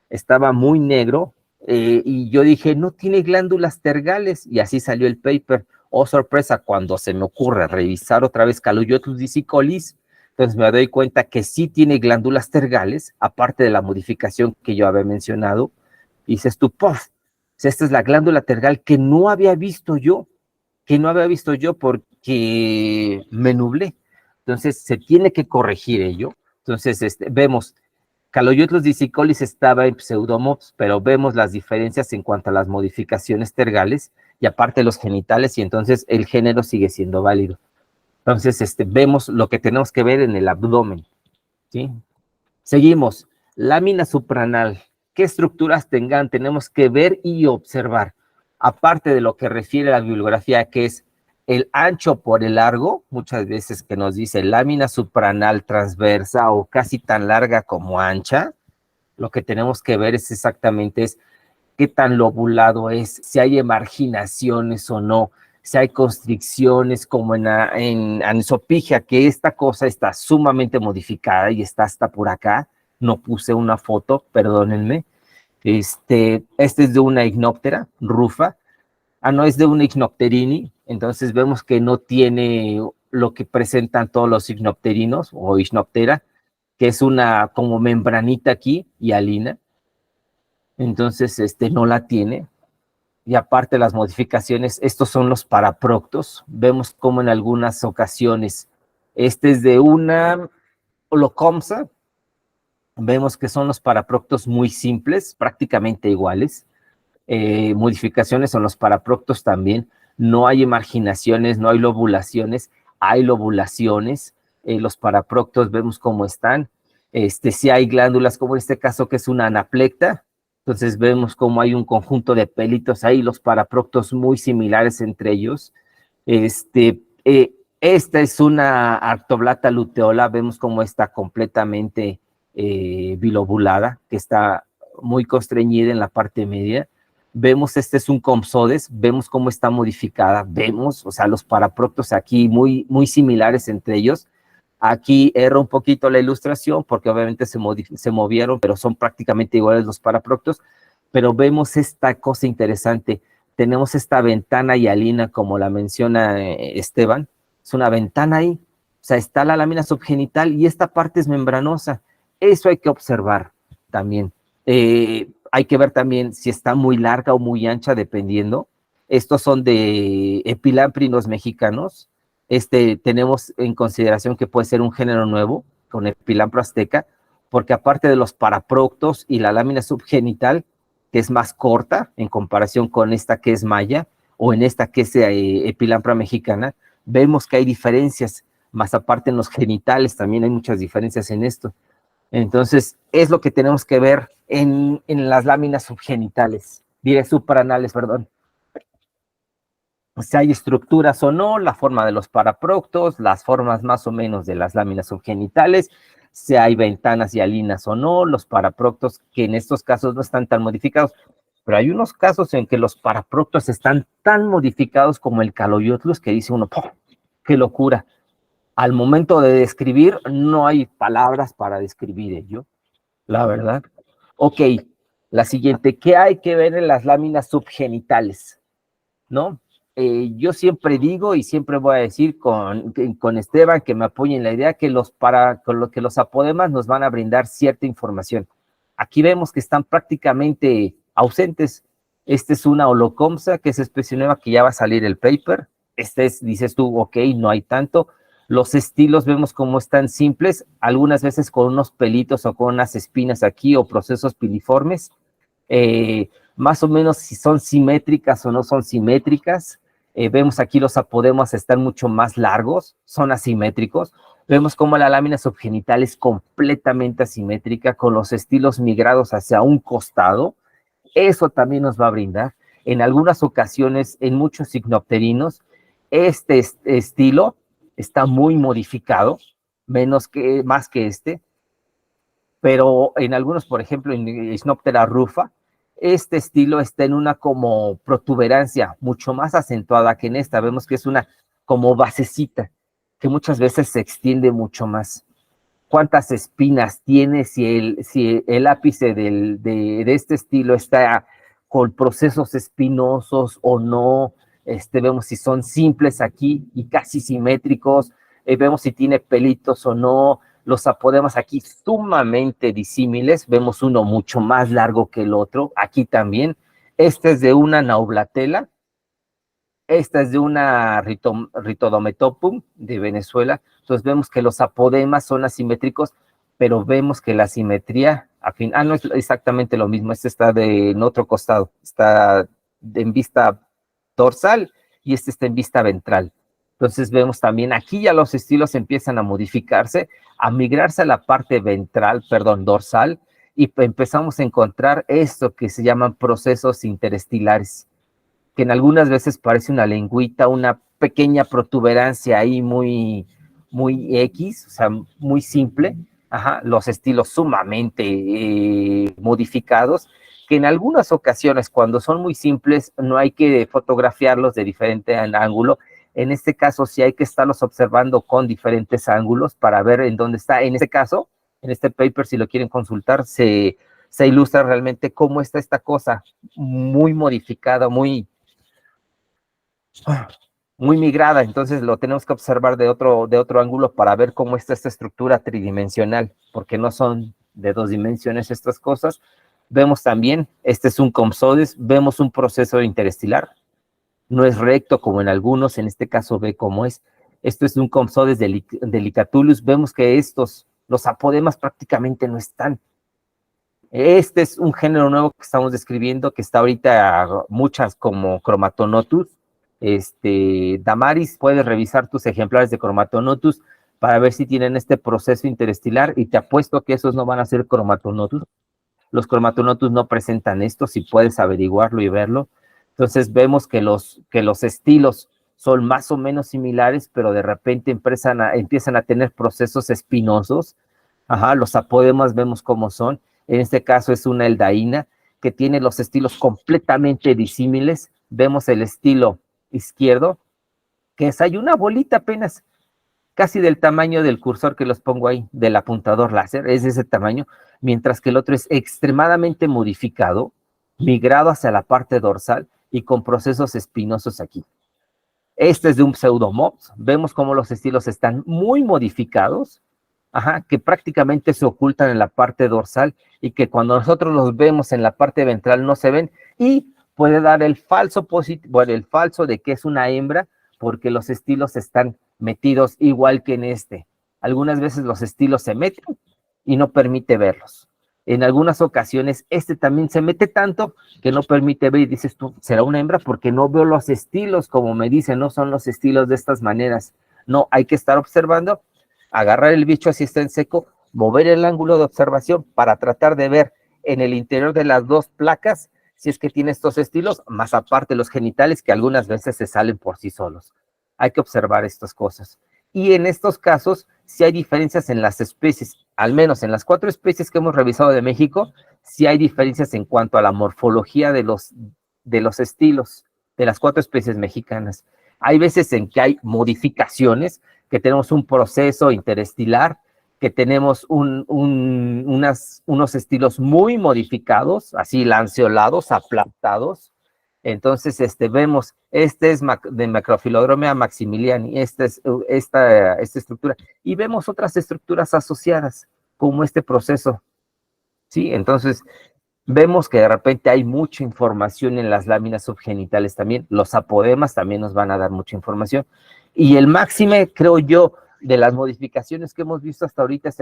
[SPEAKER 1] estaba muy negro, y yo dije, no tiene glándulas tergales, y así salió el paper. Oh, sorpresa, cuando se me ocurre revisar otra vez Caloyotlus dicicolis, entonces me doy cuenta que sí tiene glándulas tergales, aparte de la modificación que yo había mencionado, y dices tú, ¡puff! Esta es la glándula tergal que no había visto yo porque me nublé. Entonces se tiene que corregir ello. Entonces vemos, Caloyotlus dicicolis estaba en Pseudomops, pero vemos las diferencias en cuanto a las modificaciones tergales y aparte los genitales, y entonces el género sigue siendo válido. Entonces vemos lo que tenemos que ver en el abdomen, ¿sí? Seguimos, lámina supranal. ¿Qué estructuras tenemos que ver y observar? Aparte de lo que refiere a la bibliografía, que es el ancho por el largo, muchas veces que nos dice lámina supranal transversa o casi tan larga como ancha, lo que tenemos que ver es exactamente qué tan lobulado es, si hay emarginaciones o no, si hay constricciones como en anisopigia, que esta cosa está sumamente modificada y está hasta por acá. No puse una foto, perdónenme. Este es de una Ichnoptera rufa. No, es de una Ichnopterini. Entonces vemos que no tiene lo que presentan todos los Ichnopterinos o Ichnoptera, que es una como membranita aquí y hialina. Entonces, no la tiene. Y aparte las modificaciones, estos son los paraproctos. Vemos como en algunas ocasiones, este es de una Holocomsa. Vemos que son los paraproctos muy simples, prácticamente iguales. Modificaciones son los paraproctos también. No hay emarginaciones, no hay lobulaciones, hay lobulaciones. Los paraproctos vemos cómo están. Sí hay glándulas, como en este caso que es una anaplecta. Entonces vemos cómo hay un conjunto de pelitos ahí, los paraproctos muy similares entre ellos. Esta es una Arctoblata luteola, vemos cómo está completamente bilobulada, que está muy constreñida en la parte media. Vemos, este es un Compsodes, vemos cómo está modificada, vemos, o sea, los paraproctos aquí muy, muy similares entre ellos. Aquí erra un poquito la ilustración porque obviamente se movieron, pero son prácticamente iguales los paraproctos. Pero vemos esta cosa interesante. Tenemos esta ventana hialina, como la menciona Esteban. Es una ventana ahí. O sea, está la lámina subgenital y esta parte es membranosa. Eso hay que observar también. Hay que ver también si está muy larga o muy ancha, dependiendo. Estos son de epilamprinos mexicanos. Tenemos en consideración que puede ser un género nuevo, con Epilampro azteca, porque aparte de los paraproctos y la lámina subgenital, que es más corta en comparación con esta que es maya, o en esta que es Epilampra mexicana, vemos que hay diferencias, más aparte en los genitales también hay muchas diferencias en esto. Entonces, es lo que tenemos que ver en las láminas subgenitales, supranales, perdón. Si hay estructuras o no, la forma de los paraproctos, las formas más o menos de las láminas subgenitales, si hay ventanas hialinas o no, los paraproctos, que en estos casos no están tan modificados, pero hay unos casos en que los paraproctos están tan modificados como el Caloyotlus, que dice uno, ¡pum! ¡Qué locura! Al momento de describir, no hay palabras para describir ello, la verdad. Ok, la siguiente, ¿qué hay que ver en las láminas subgenitales? ¿No? Yo siempre digo y siempre voy a decir con Esteban que me apoye en la idea que los apodemas nos van a brindar cierta información. Aquí vemos que están prácticamente ausentes. Este es una Holocomsa, que es especie nueva, que ya va a salir el paper. Dices tú, ok, no hay tanto. Los estilos vemos cómo están simples, algunas veces con unos pelitos o con unas espinas aquí o procesos piliformes. Más o menos si son simétricas o no son simétricas. Vemos aquí los apodemas están mucho más largos, son asimétricos. Vemos cómo la lámina subgenital es completamente asimétrica, con los estilos migrados hacia un costado. Eso también nos va a brindar. En algunas ocasiones, en muchos cicnopterinos, este estilo está muy modificado, más que pero en algunos, por ejemplo, en Snoptera rufa, este estilo está en una como protuberancia mucho más acentuada que en esta. Vemos que es una como basecita, que muchas veces se extiende mucho más. ¿Cuántas espinas tiene? Si el ápice de este estilo está con procesos espinosos o no. Vemos si son simples aquí y casi simétricos. Vemos si tiene pelitos o no. Los apodemas aquí sumamente disímiles. Vemos uno mucho más largo que el otro. Aquí también. Este es de una Naublatela. Esta es de una Ritodometopum de Venezuela. Entonces vemos que los apodemas son asimétricos, pero vemos que la simetría, no es exactamente lo mismo. Este está en otro costado. Está en vista dorsal y este está en vista ventral. Entonces vemos también aquí ya los estilos empiezan a modificarse, a migrarse a la parte dorsal, y empezamos a encontrar esto que se llaman procesos interestilares, que en algunas veces parece una lengüita, una pequeña protuberancia ahí muy X, o sea, muy simple, ajá, los estilos sumamente modificados, que en algunas ocasiones, cuando son muy simples, no hay que fotografiarlos de diferente ángulo. En este caso, sí hay que estarlos observando con diferentes ángulos para ver en dónde está. En este caso, en este paper, si lo quieren consultar, se ilustra realmente cómo está esta cosa muy modificada, muy migrada. Entonces lo tenemos que observar de otro ángulo para ver cómo está esta estructura tridimensional, porque no son de 2 dimensiones estas cosas. Vemos también, este es un COMSODES, vemos un proceso interestelar, no es recto como en algunos, en este caso ve cómo es. Esto es un COMSODES delicatulus, vemos que los apodemas prácticamente no están. Este es un género nuevo que estamos describiendo, que está ahorita muchas como Chromatonotus. Damaris, puedes revisar tus ejemplares de Chromatonotus para ver si tienen este proceso interestelar, y te apuesto que esos no van a ser Chromatonotus. Los Chromatonotus no presentan esto, si puedes averiguarlo y verlo. Entonces vemos que los estilos son más o menos similares, pero de repente empiezan a tener procesos espinosos. Ajá, los apodemas vemos cómo son. En este caso es una eldaína que tiene los estilos completamente disímiles. Vemos el estilo izquierdo, que hay una bolita apenas, casi del tamaño del cursor que los pongo ahí, del apuntador láser, es de ese tamaño, mientras que el otro es extremadamente modificado, migrado hacia la parte dorsal y con procesos espinosos aquí. Este es de un pseudomops, vemos cómo los estilos están muy modificados, ajá, que prácticamente se ocultan en la parte dorsal y que cuando nosotros los vemos en la parte ventral no se ven, y puede dar el falso el falso de que es una hembra, porque los estilos están metidos igual que en este. Algunas veces los estilos se meten y no permite verlos. En algunas ocasiones este también se mete tanto que no permite ver, y dices tú, ¿será una hembra? Porque no veo los estilos, como me dicen, no son los estilos de estas maneras. No, hay que estar observando, agarrar el bicho si está en seco, mover el ángulo de observación para tratar de ver en el interior de las dos placas si es que tiene estos estilos, más aparte los genitales que algunas veces se salen por sí solos. Hay que observar estas cosas. Y en estos casos, sí hay diferencias en las especies, al menos en las 4 especies que hemos revisado de México, sí hay diferencias en cuanto a la morfología de los estilos de las 4 especies mexicanas. Hay veces en que hay modificaciones, que tenemos un proceso interestelar, que tenemos unos estilos muy modificados, así lanceolados, aplastados. Entonces, vemos, este es de Macrophyllodromia maximiliani, esta estructura, y vemos otras estructuras asociadas, como este proceso, ¿sí? Entonces, vemos que de repente hay mucha información en las láminas subgenitales también, los apodemas también nos van a dar mucha información, y el máxime, creo yo, de las modificaciones que hemos visto hasta ahorita es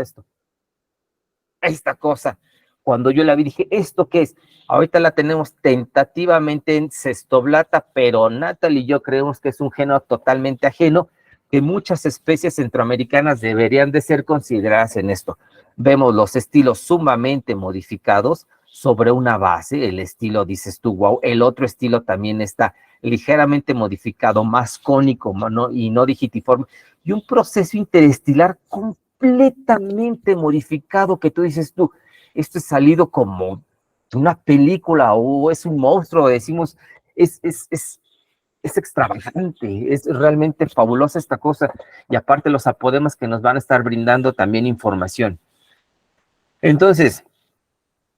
[SPEAKER 1] esta cosa. Cuando yo la vi dije, ¿esto qué es? Ahorita la tenemos tentativamente en Cestoblata, pero Natalie y yo creemos que es un género totalmente ajeno, que muchas especies centroamericanas deberían de ser consideradas en esto. Vemos los estilos sumamente modificados sobre una base, el estilo, dices tú, wow, el otro estilo también está ligeramente modificado, más cónico, ¿no? Y no digitiforme, y un proceso interestelar completamente modificado que tú dices tú, esto es salido como de una película o es un monstruo, decimos, es extravagante, es realmente fabulosa esta cosa, y aparte los apodemas que nos van a estar brindando también información. Entonces,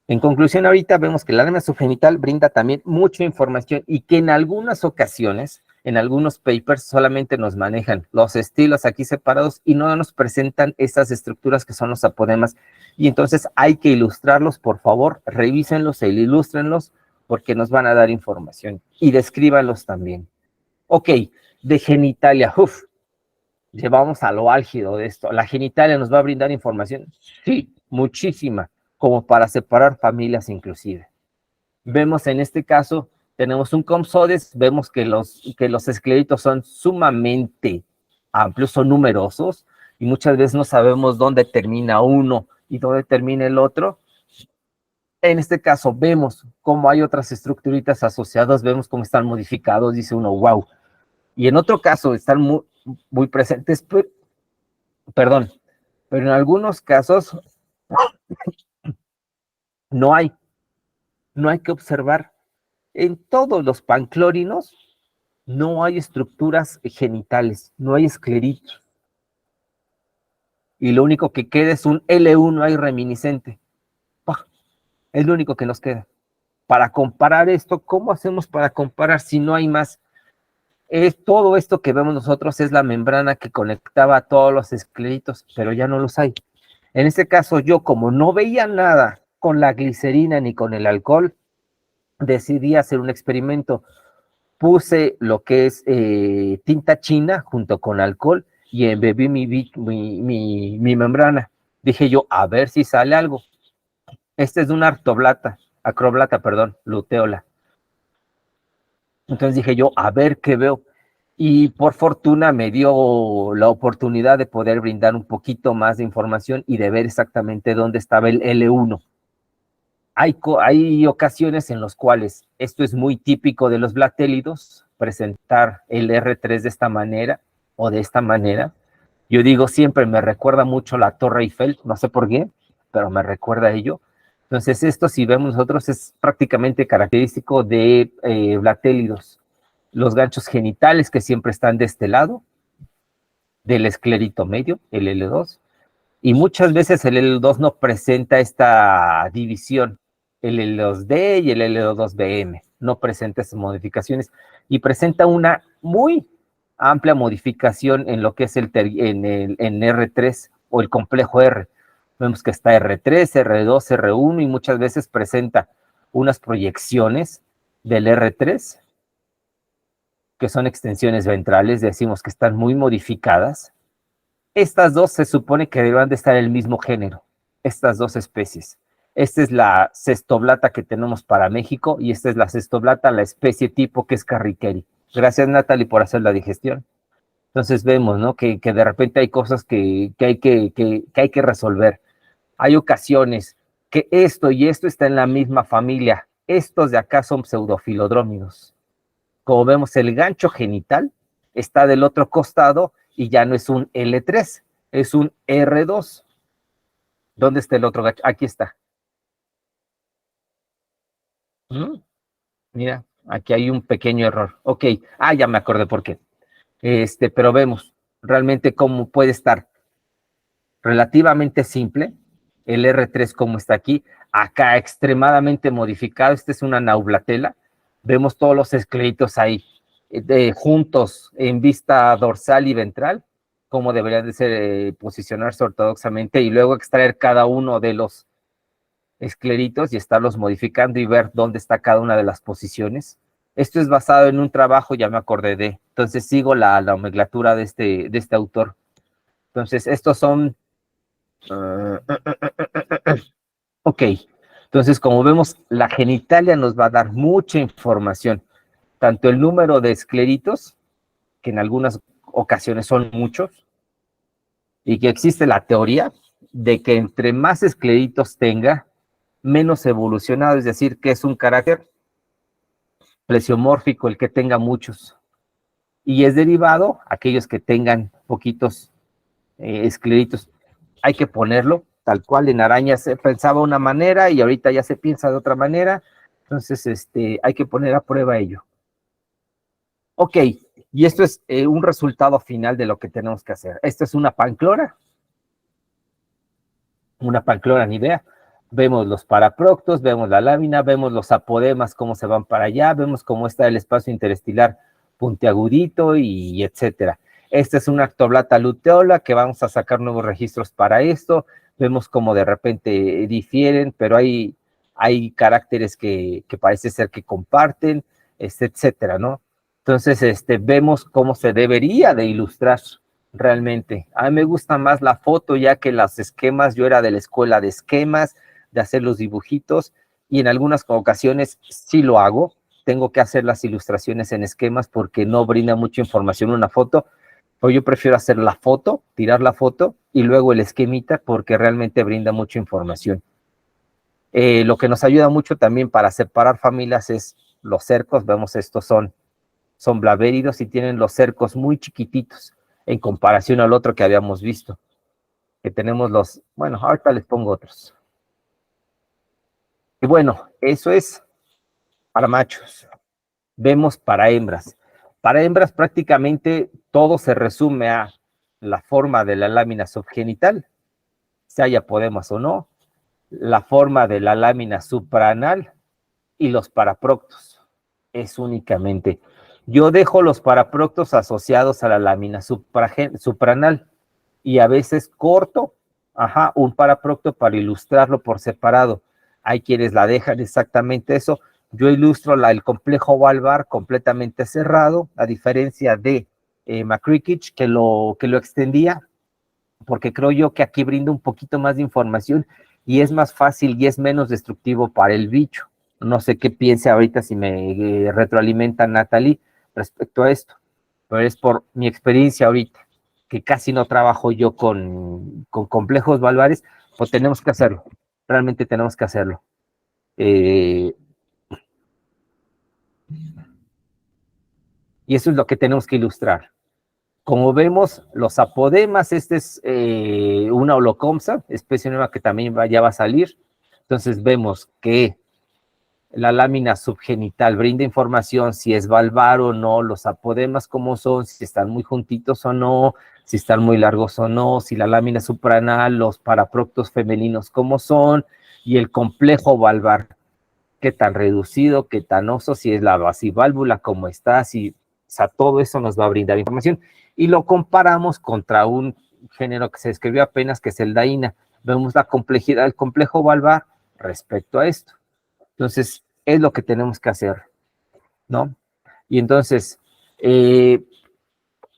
[SPEAKER 1] en conclusión, ahorita vemos que la lámina subgenital brinda también mucha información, y que en algunas ocasiones, en algunos papers, solamente nos manejan los estilos aquí separados y no nos presentan estas estructuras que son los apodemas. Y entonces hay que ilustrarlos, por favor, revísenlos e ilústrenlos, porque nos van a dar información. Y descríbanlos también. Ok, de genitalia, llevamos a lo álgido de esto. ¿La genitalia nos va a brindar información? Sí, muchísima, como para separar familias inclusive. Vemos en este caso, tenemos un COMSODES, vemos que los escleritos son sumamente amplios, son numerosos, y muchas veces no sabemos dónde termina uno y dónde termina el otro. En este caso vemos cómo hay otras estructuritas asociadas, vemos cómo están modificados, dice uno, wow. Y en otro caso están muy presentes, perdón, pero en algunos casos no hay que observar. En todos los panclórinos no hay estructuras genitales, no hay escleritos. Y lo único que queda es un L1 ahí reminiscente. Es lo único que nos queda. Para comparar esto, ¿cómo hacemos para comparar si no hay más? Todo esto que vemos nosotros es la membrana que conectaba a todos los escleritos, pero ya no los hay. En este caso, yo como no veía nada con la glicerina ni con el alcohol, decidí hacer un experimento. Puse lo que es tinta china junto con alcohol y embebí mi membrana. Dije yo, a ver si sale algo. Este es de una acroblata, perdón, luteola. Entonces dije yo, a ver qué veo. Y por fortuna me dio la oportunidad de poder brindar un poquito más de información y de ver exactamente dónde estaba el L1. Hay ocasiones en las cuales esto es muy típico de los blatélidos, presentar el R3 de esta manera o de esta manera. Yo digo siempre, me recuerda mucho la Torre Eiffel, no sé por qué, pero me recuerda a ello. Entonces esto, si vemos nosotros, es prácticamente característico de blatélidos. Los ganchos genitales que siempre están de este lado, del esclerito medio, el L2, y muchas veces el L2 no presenta esta división, el L2D y el L2BM, no presenta esas modificaciones, y presenta una muy amplia modificación en lo que es en R3 o el complejo R. Vemos que está R3, R2, R1, y muchas veces presenta unas proyecciones del R3, que son extensiones ventrales, decimos que están muy modificadas. Estas dos se supone que deban de estar en el mismo género, estas dos especies. Esta es la cestoblata que tenemos para México y esta es la cestoblata, la especie tipo que es Carrickeri. Gracias, Natalie, por hacer la digestión. Entonces vemos, ¿no? Que de repente hay cosas que hay que resolver. Hay ocasiones que esto y esto está en la misma familia. Estos de acá son pseudofilodrómidos. Como vemos, el gancho genital está del otro costado y ya no es un L3, es un R2. ¿Dónde está el otro gancho? Aquí está. Mira, aquí hay un pequeño error. Ok, ya me acordé por qué. Pero vemos realmente cómo puede estar relativamente simple, el R3 como está aquí, acá extremadamente modificado, esta es una naublatela, vemos todos los escleritos ahí, juntos en vista dorsal y ventral, como deberían de ser, posicionarse ortodoxamente, y luego extraer cada uno de los escleritos y estarlos modificando y ver dónde está cada una de las posiciones. Esto es basado en un trabajo, ya me acordé entonces sigo la nomenclatura de este autor. Entonces, estos son ok, entonces como vemos, la genitalia nos va a dar mucha información, tanto el número de escleritos, que en algunas ocasiones son muchos, y que existe la teoría de que entre más escleritos tenga, menos evolucionado, es decir, que es un carácter plesiomórfico el que tenga muchos, y es derivado aquellos que tengan poquitos escleritos. Hay que ponerlo tal cual. En arañas se pensaba una manera y ahorita ya se piensa de otra manera, entonces hay que poner a prueba ello. Ok, y esto es un resultado final de lo que tenemos que hacer. Esto es una panclora nidea. Vemos los paraproctos, vemos la lámina, vemos los apodemas, cómo se van para allá, vemos cómo está el espacio interestilar puntiagudito y etcétera. Esta es una artoblata luteola que vamos a sacar nuevos registros para esto. Vemos cómo de repente difieren, pero hay caracteres que parece ser que comparten, etcétera, ¿no? Entonces, vemos cómo se debería de ilustrar realmente. A mí me gusta más la foto, ya que los esquemas, yo era de la escuela de esquemas, de hacer los dibujitos, y en algunas ocasiones sí lo hago. Tengo que hacer las ilustraciones en esquemas porque no brinda mucha información una foto, pero yo prefiero hacer la foto, tirar la foto, y luego el esquemita porque realmente brinda mucha información. Lo que nos ayuda mucho también para separar familias es los cercos. Vemos, estos son son blavéridos y tienen los cercos muy chiquititos en comparación al otro que habíamos visto, que tenemos los, bueno, ahorita les pongo otros. Y bueno, eso es para machos. Vemos para hembras. Para hembras prácticamente todo se resume a la forma de la lámina subgenital, sea diapodemos o no, la forma de la lámina supraanal y los paraproctos. Es únicamente. Yo dejo los paraproctos asociados a la lámina supraanal y a veces corto, un paraprocto para ilustrarlo por separado. Hay quienes la dejan exactamente eso. Yo ilustro el complejo valvar completamente cerrado, a diferencia de McCrickich, que lo extendía, porque creo yo que aquí brinda un poquito más de información y es más fácil y es menos destructivo para el bicho. No sé qué piense ahorita, si me retroalimenta Natalie respecto a esto, pero es por mi experiencia ahorita, que casi no trabajo yo con complejos valvares, pues tenemos que hacerlo, realmente tenemos que hacerlo. Y eso es lo que tenemos que ilustrar. Como vemos, los apodemas, este es una holocomsa, especie nueva que también ya va a salir. Entonces vemos que la lámina subgenital brinda información si es valvar o no, los apodemas cómo son, si están muy juntitos o no, si están muy largos o no, si la lámina supranal, los paraproctos femeninos cómo son, y el complejo valvar, qué tan reducido, qué tan oso, si es la vasiválvula, cómo está, si, o sea, todo eso nos va a brindar información. Y lo comparamos contra un género que se describió apenas, que es el Daina. Vemos la complejidad del complejo valvar respecto a esto. Entonces, es lo que tenemos que hacer, ¿no? Y entonces,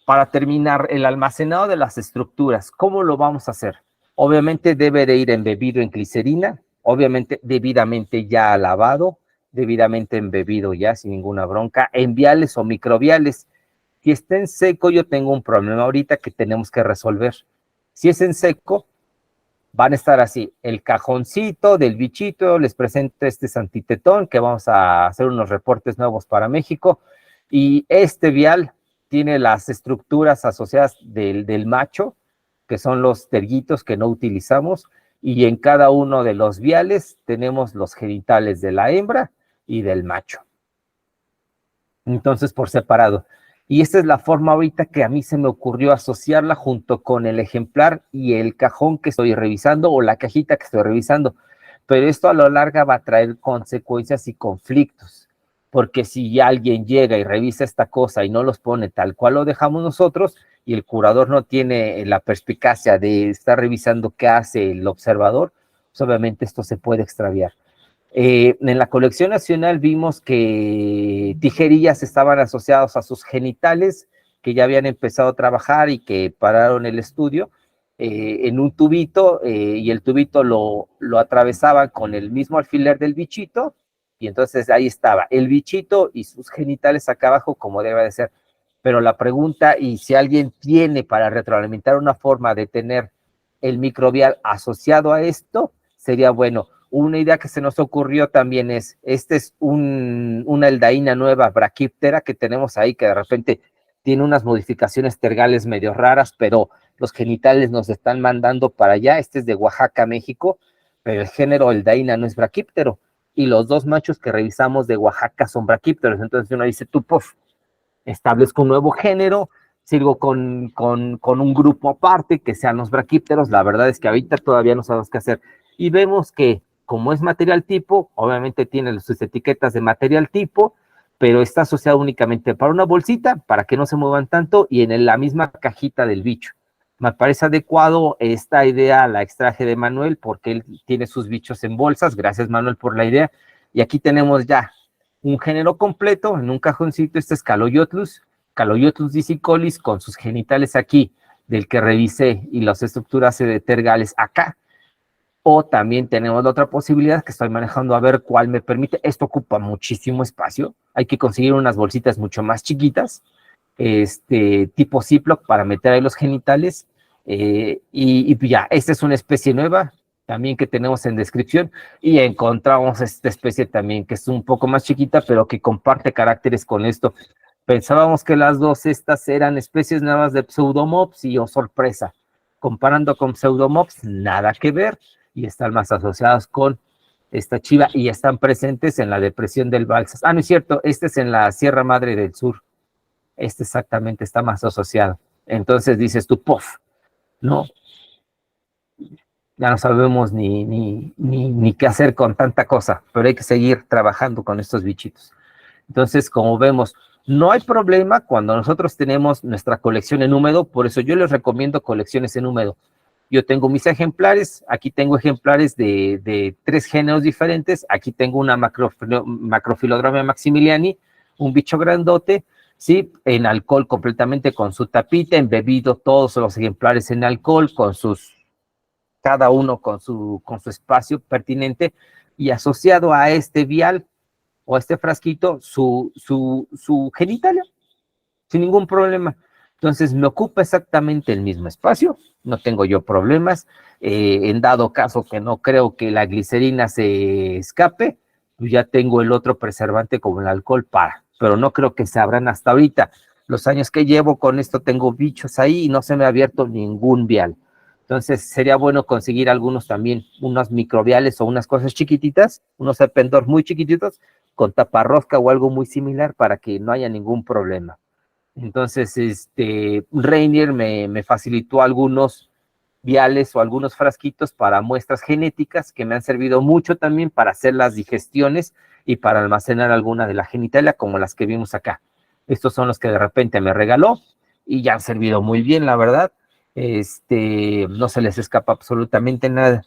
[SPEAKER 1] para terminar, el almacenado de las estructuras, ¿cómo lo vamos a hacer? Obviamente debe de ir embebido en glicerina, obviamente debidamente ya lavado, debidamente embebido ya sin ninguna bronca, en viales o microviales. Si está en seco, yo tengo un problema ahorita que tenemos que resolver. Si es en seco, van a estar así, el cajoncito del bichito, les presento este santitetón, que vamos a hacer unos reportes nuevos para México, y este vial tiene las estructuras asociadas del macho, que son los terguitos que no utilizamos, y en cada uno de los viales tenemos los genitales de la hembra y del macho. Entonces, por separado. Y esta es la forma ahorita que a mí se me ocurrió asociarla junto con el ejemplar y el cajón que estoy revisando o la cajita que estoy revisando. Pero esto a lo largo va a traer consecuencias y conflictos, porque si alguien llega y revisa esta cosa y no los pone tal cual lo dejamos nosotros y el curador no tiene la perspicacia de estar revisando qué hace el observador, pues obviamente esto se puede extraviar. En la colección nacional vimos que tijerillas estaban asociados a sus genitales, que ya habían empezado a trabajar y que pararon el estudio en un tubito, y el tubito lo atravesaban con el mismo alfiler del bichito, y entonces ahí estaba el bichito y sus genitales acá abajo como debe de ser. Pero la pregunta, y si alguien tiene para retroalimentar una forma de tener el microbial asociado a esto, sería bueno. Una idea que se nos ocurrió también es, este es una eldaína nueva, braquíptera, que tenemos ahí, que de repente tiene unas modificaciones tergales medio raras, pero los genitales nos están mandando para allá. Este es de Oaxaca, México, pero el género eldaína no es braquíptero, y los dos machos que revisamos de Oaxaca son braquípteros. Entonces uno dice, tú, puff, establezco un nuevo género, sigo con un grupo aparte, que sean los braquípteros. La verdad es que ahorita todavía no sabemos qué hacer. Y vemos que, como es material tipo, obviamente tiene sus etiquetas de material tipo, pero está asociado únicamente para una bolsita, para que no se muevan tanto, y en la misma cajita del bicho. Me parece adecuado esta idea, la extraje de Manuel, porque él tiene sus bichos en bolsas. Gracias, Manuel, por la idea. Y aquí tenemos ya un género completo en un cajoncito. Este es Caloyotlus disicolis, con sus genitales aquí, del que revisé, y las estructuras tergales acá. O también tenemos la otra posibilidad que estoy manejando a ver cuál me permite. Esto ocupa muchísimo espacio. Hay que conseguir unas bolsitas mucho más chiquitas, tipo Ziploc, para meter ahí los genitales. Y ya, esta es una especie nueva también que tenemos en descripción, y encontramos esta especie también que es un poco más chiquita, pero que comparte caracteres con esto. Pensábamos que las dos estas eran especies nuevas de Pseudomops y, oh sorpresa, comparando con Pseudomops, nada que ver, y están más asociados con esta chiva y están presentes en la depresión del Balsas. Ah, no es cierto, este es en la Sierra Madre del Sur. Este exactamente está más asociado. Entonces dices tú, ¡puf! No, ya no sabemos ni qué hacer con tanta cosa, pero hay que seguir trabajando con estos bichitos. Entonces, como vemos, no hay problema cuando nosotros tenemos nuestra colección en húmedo, por eso yo les recomiendo colecciones en húmedo. Yo tengo mis ejemplares, aquí tengo ejemplares de 3 géneros diferentes, aquí tengo una Macrophyllodromia maximiliani, un bicho grandote, ¿sí? En alcohol completamente con su tapita, embebido todos los ejemplares en alcohol, con sus, cada uno con su espacio pertinente, y asociado a este vial o a este frasquito su genitalia, sin ningún problema. Entonces me ocupa exactamente el mismo espacio, no tengo yo problemas. En dado caso que no creo que la glicerina se escape, pues ya tengo el otro preservante como el alcohol pero no creo que se abran hasta ahorita. Los años que llevo con esto tengo bichos ahí y no se me ha abierto ningún vial. Entonces sería bueno conseguir algunos también, unos microviales o unas cosas chiquititas, unos ependor muy chiquititos, con taparrosca o algo muy similar para que no haya ningún problema. Entonces, Rainier me facilitó algunos viales o algunos frasquitos para muestras genéticas que me han servido mucho también para hacer las digestiones y para almacenar alguna de la genitalia, como las que vimos acá. Estos son los que de repente me regaló y ya han servido muy bien, la verdad. No se les escapa absolutamente nada.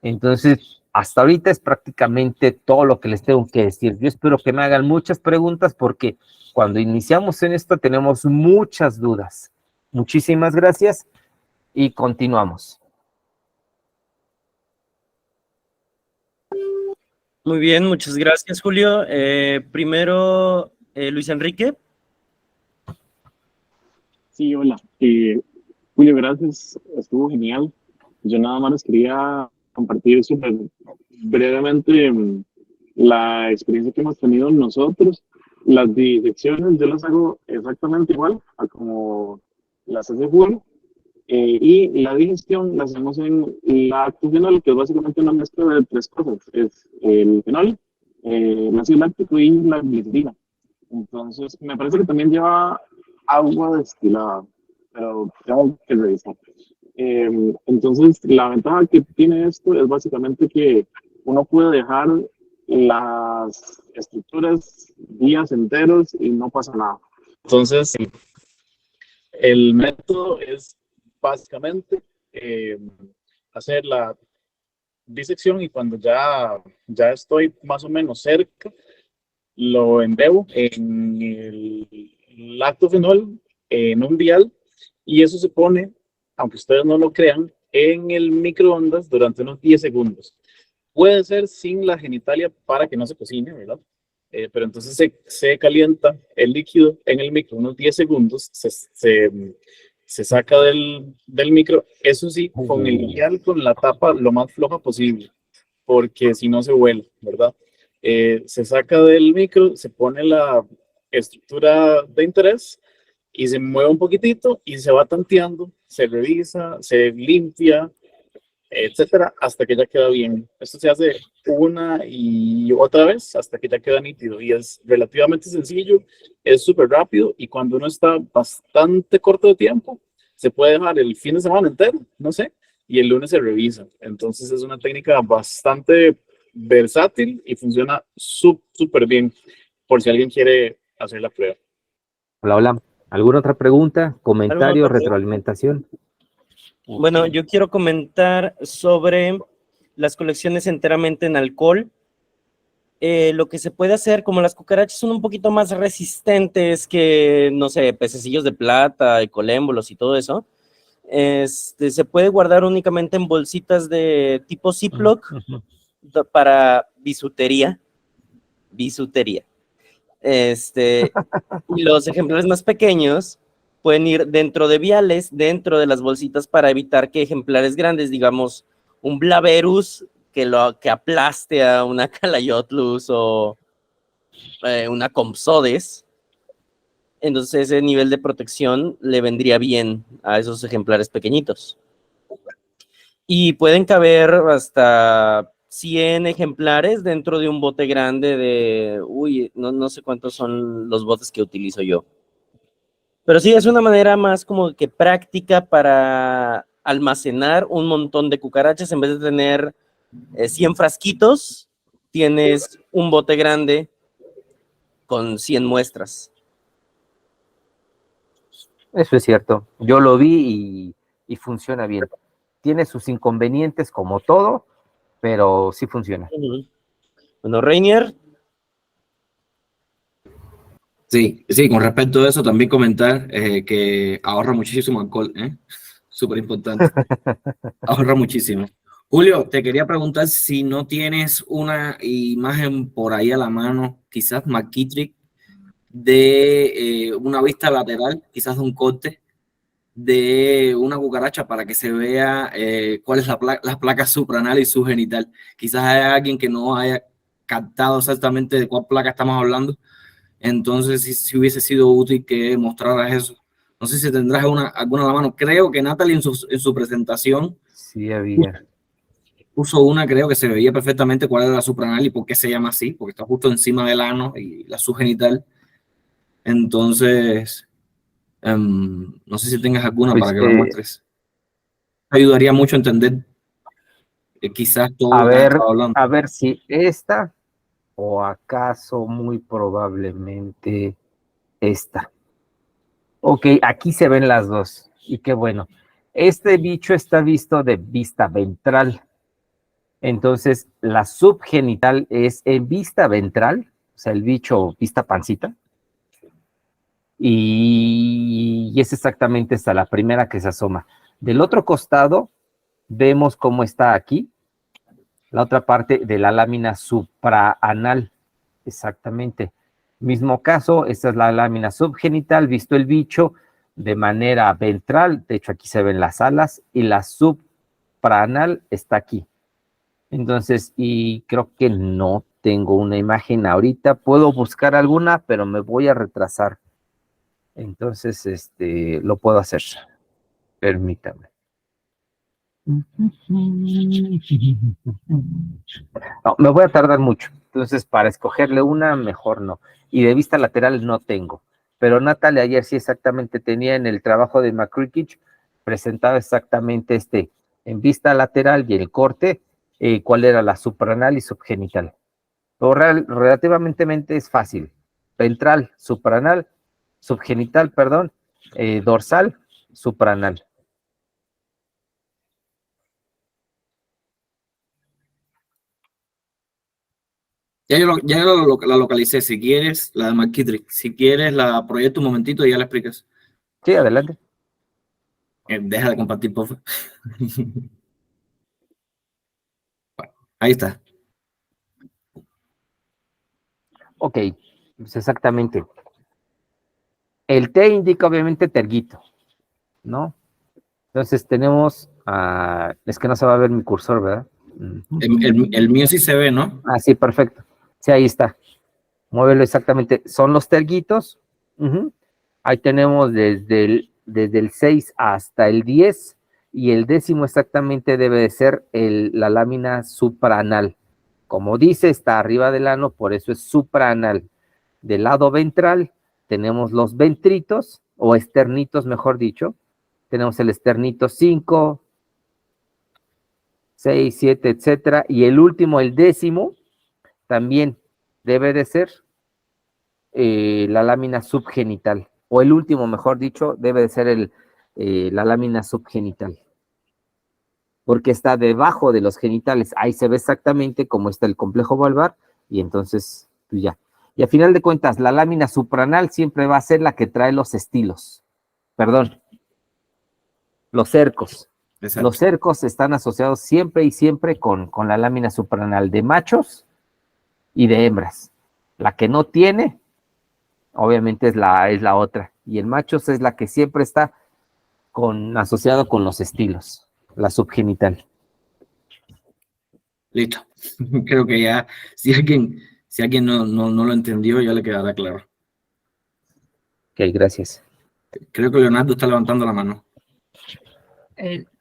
[SPEAKER 1] Entonces, hasta ahorita es prácticamente todo lo que les tengo que decir. Yo espero que me hagan muchas preguntas porque cuando iniciamos en esto tenemos muchas dudas. Muchísimas gracias y continuamos.
[SPEAKER 3] Muy bien, muchas gracias, Julio. Primero, Luis Enrique.
[SPEAKER 2] Sí, hola. Julio, gracias. Estuvo genial. Yo nada más les quería compartir súper brevemente la experiencia que hemos tenido nosotros. Las disecciones yo las hago exactamente igual a como las hace Julio. Y la digestión la hacemos en lactofenol, que es básicamente una mezcla de 3 cosas. Es el fenol, el ácido láctico y la glicerina. Entonces, me parece que también lleva agua destilada, pero tengo que revisar. Entonces, la ventaja que tiene esto es básicamente que uno puede dejar las estructuras días enteros y no pasa nada. Entonces, el método es básicamente hacer la disección y cuando ya estoy más o menos cerca, lo embebo en el lactofenol en un vial y eso se pone, aunque ustedes no lo crean, en el microondas durante unos 10 segundos. Puede ser sin la genitalia para que no se cocine, ¿verdad? Pero entonces se calienta el líquido en el micro unos 10 segundos, se saca del micro, eso sí, con el vial, con la tapa lo más floja posible, porque si no se vuela, ¿verdad? Se saca del micro, se pone la estructura de interés y se mueve un poquitito y se va tanteando, se revisa, se limpia, etcétera, hasta que ya queda bien. Esto se hace una y otra vez hasta que ya queda nítido y es relativamente sencillo, es súper rápido y cuando uno está bastante corto de tiempo, se puede dejar el fin de semana entero, no sé, y el lunes se revisa. Entonces es una técnica bastante versátil y funciona súper bien por si alguien quiere hacer la prueba.
[SPEAKER 1] Hola, hola. ¿Alguna otra pregunta, comentario,
[SPEAKER 3] ¿Alguna otra
[SPEAKER 1] retroalimentación?
[SPEAKER 3] Bueno, yo quiero comentar sobre las colecciones enteramente en alcohol. Lo que se puede hacer, como las cucarachas son un poquito más resistentes que, no sé, pececillos de plata y colémbolos y todo eso, se puede guardar únicamente en bolsitas de tipo Ziploc para bisutería. Y los ejemplares más pequeños pueden ir dentro de viales, dentro de las bolsitas para evitar que ejemplares grandes, digamos, un Blaverus que aplaste a una Calayotlus o una Compsodes, Entonces ese nivel de protección le vendría bien a esos ejemplares pequeñitos. Y pueden caber hasta 100 ejemplares dentro de un bote grande de, no sé cuántos son los botes que utilizo yo. Pero sí, es una manera más como que práctica para almacenar un montón de cucarachas. En vez de tener 100 frasquitos, tienes un bote grande con 100 muestras.
[SPEAKER 1] Eso es cierto. Yo lo vi y funciona bien. Tiene sus inconvenientes como todo, pero sí funciona.
[SPEAKER 3] Bueno, Rainier.
[SPEAKER 4] Sí, sí, con respecto a eso también comentar que ahorra muchísimo alcohol, ¿eh? Súper importante. Ahorra muchísimo. Julio, te quería preguntar si no tienes una imagen por ahí a la mano, quizás McKittrick, de una vista lateral, quizás de un corte, de una cucaracha para que se vea cuál es la placa supranal y subgenital. Quizás haya alguien que no haya captado exactamente de cuál placa estamos hablando. Entonces, si hubiese sido útil que mostraras eso. No sé si tendrás alguna a la mano. Creo que Natalie en su presentación
[SPEAKER 1] Sí, había.
[SPEAKER 4] puso una, creo que se veía perfectamente cuál era la supranal y por qué se llama así, porque está justo encima del ano y la subgenital. Entonces, no sé si tengas alguna
[SPEAKER 1] Pues,
[SPEAKER 4] para que la muestres. Ayudaría mucho a entender quizás todo lo que has estado hablando.
[SPEAKER 1] a ver si esta o acaso muy probablemente esta. Ok, aquí se ven las dos. Y qué bueno. Este bicho está visto de vista ventral. Entonces, la subgenital es en vista ventral, o sea, el bicho vista pancita. Y es exactamente esta, la primera que se asoma. Del otro costado, vemos cómo está aquí, la otra parte de la lámina supraanal. Exactamente. Mismo caso, esta es la lámina subgenital, visto el bicho de manera ventral, de hecho aquí se ven las alas, y la supraanal está aquí. Entonces, y creo que no tengo una imagen ahorita, puedo buscar alguna, pero me voy a retrasar. Entonces, lo puedo hacer. Permítame. No, me voy a tardar mucho. Entonces, para escogerle una, mejor no. Y de vista lateral no tengo. Pero Natalia ayer sí exactamente tenía en el trabajo de McCrickich presentado exactamente en vista lateral y el corte, cuál era la supranal y subgenital. Pero relativamente es fácil. Ventral, supranal, subgenital, perdón, dorsal, supranal.
[SPEAKER 4] La localicé. Si quieres, la de McKittrick. Si quieres, la proyecto un momentito y ya la explicas.
[SPEAKER 1] Sí, adelante.
[SPEAKER 4] Deja de compartir, por favor. Ahí está.
[SPEAKER 1] Ok, pues exactamente. El T indica obviamente terguito, ¿no? Entonces tenemos, es que no se va a ver mi cursor, ¿verdad?
[SPEAKER 4] El mío sí se ve, ¿no?
[SPEAKER 1] Ah, sí, perfecto. Sí, ahí está. Muévelo exactamente. Son los terguitos. Ahí tenemos desde el 6 hasta el 10 y el 10º exactamente debe de ser la lámina supraanal. Como dice, está arriba del ano, por eso es supraanal. Del lado ventral tenemos los ventritos, o esternitos, mejor dicho. Tenemos el esternito 5, 6, 7, etcétera. Y el último, el 10º, también debe de ser la lámina subgenital. O el último, mejor dicho, debe de ser la lámina subgenital. Porque está debajo de los genitales. Ahí se ve exactamente cómo está el complejo valvar. Y entonces, pues ya. Y a final de cuentas, la lámina supranal siempre va a ser la que trae los estilos. Perdón, los cercos.
[SPEAKER 4] Exacto.
[SPEAKER 1] Los cercos están asociados siempre y siempre con la lámina supranal de machos y de hembras. La que no tiene, obviamente es la otra. Y el machos es la que siempre está asociado con los estilos, la subgenital.
[SPEAKER 4] Listo. Creo que ya, si alguien no lo entendió, ya le quedará claro.
[SPEAKER 1] gracias.
[SPEAKER 4] Creo que Leonardo está levantando la mano.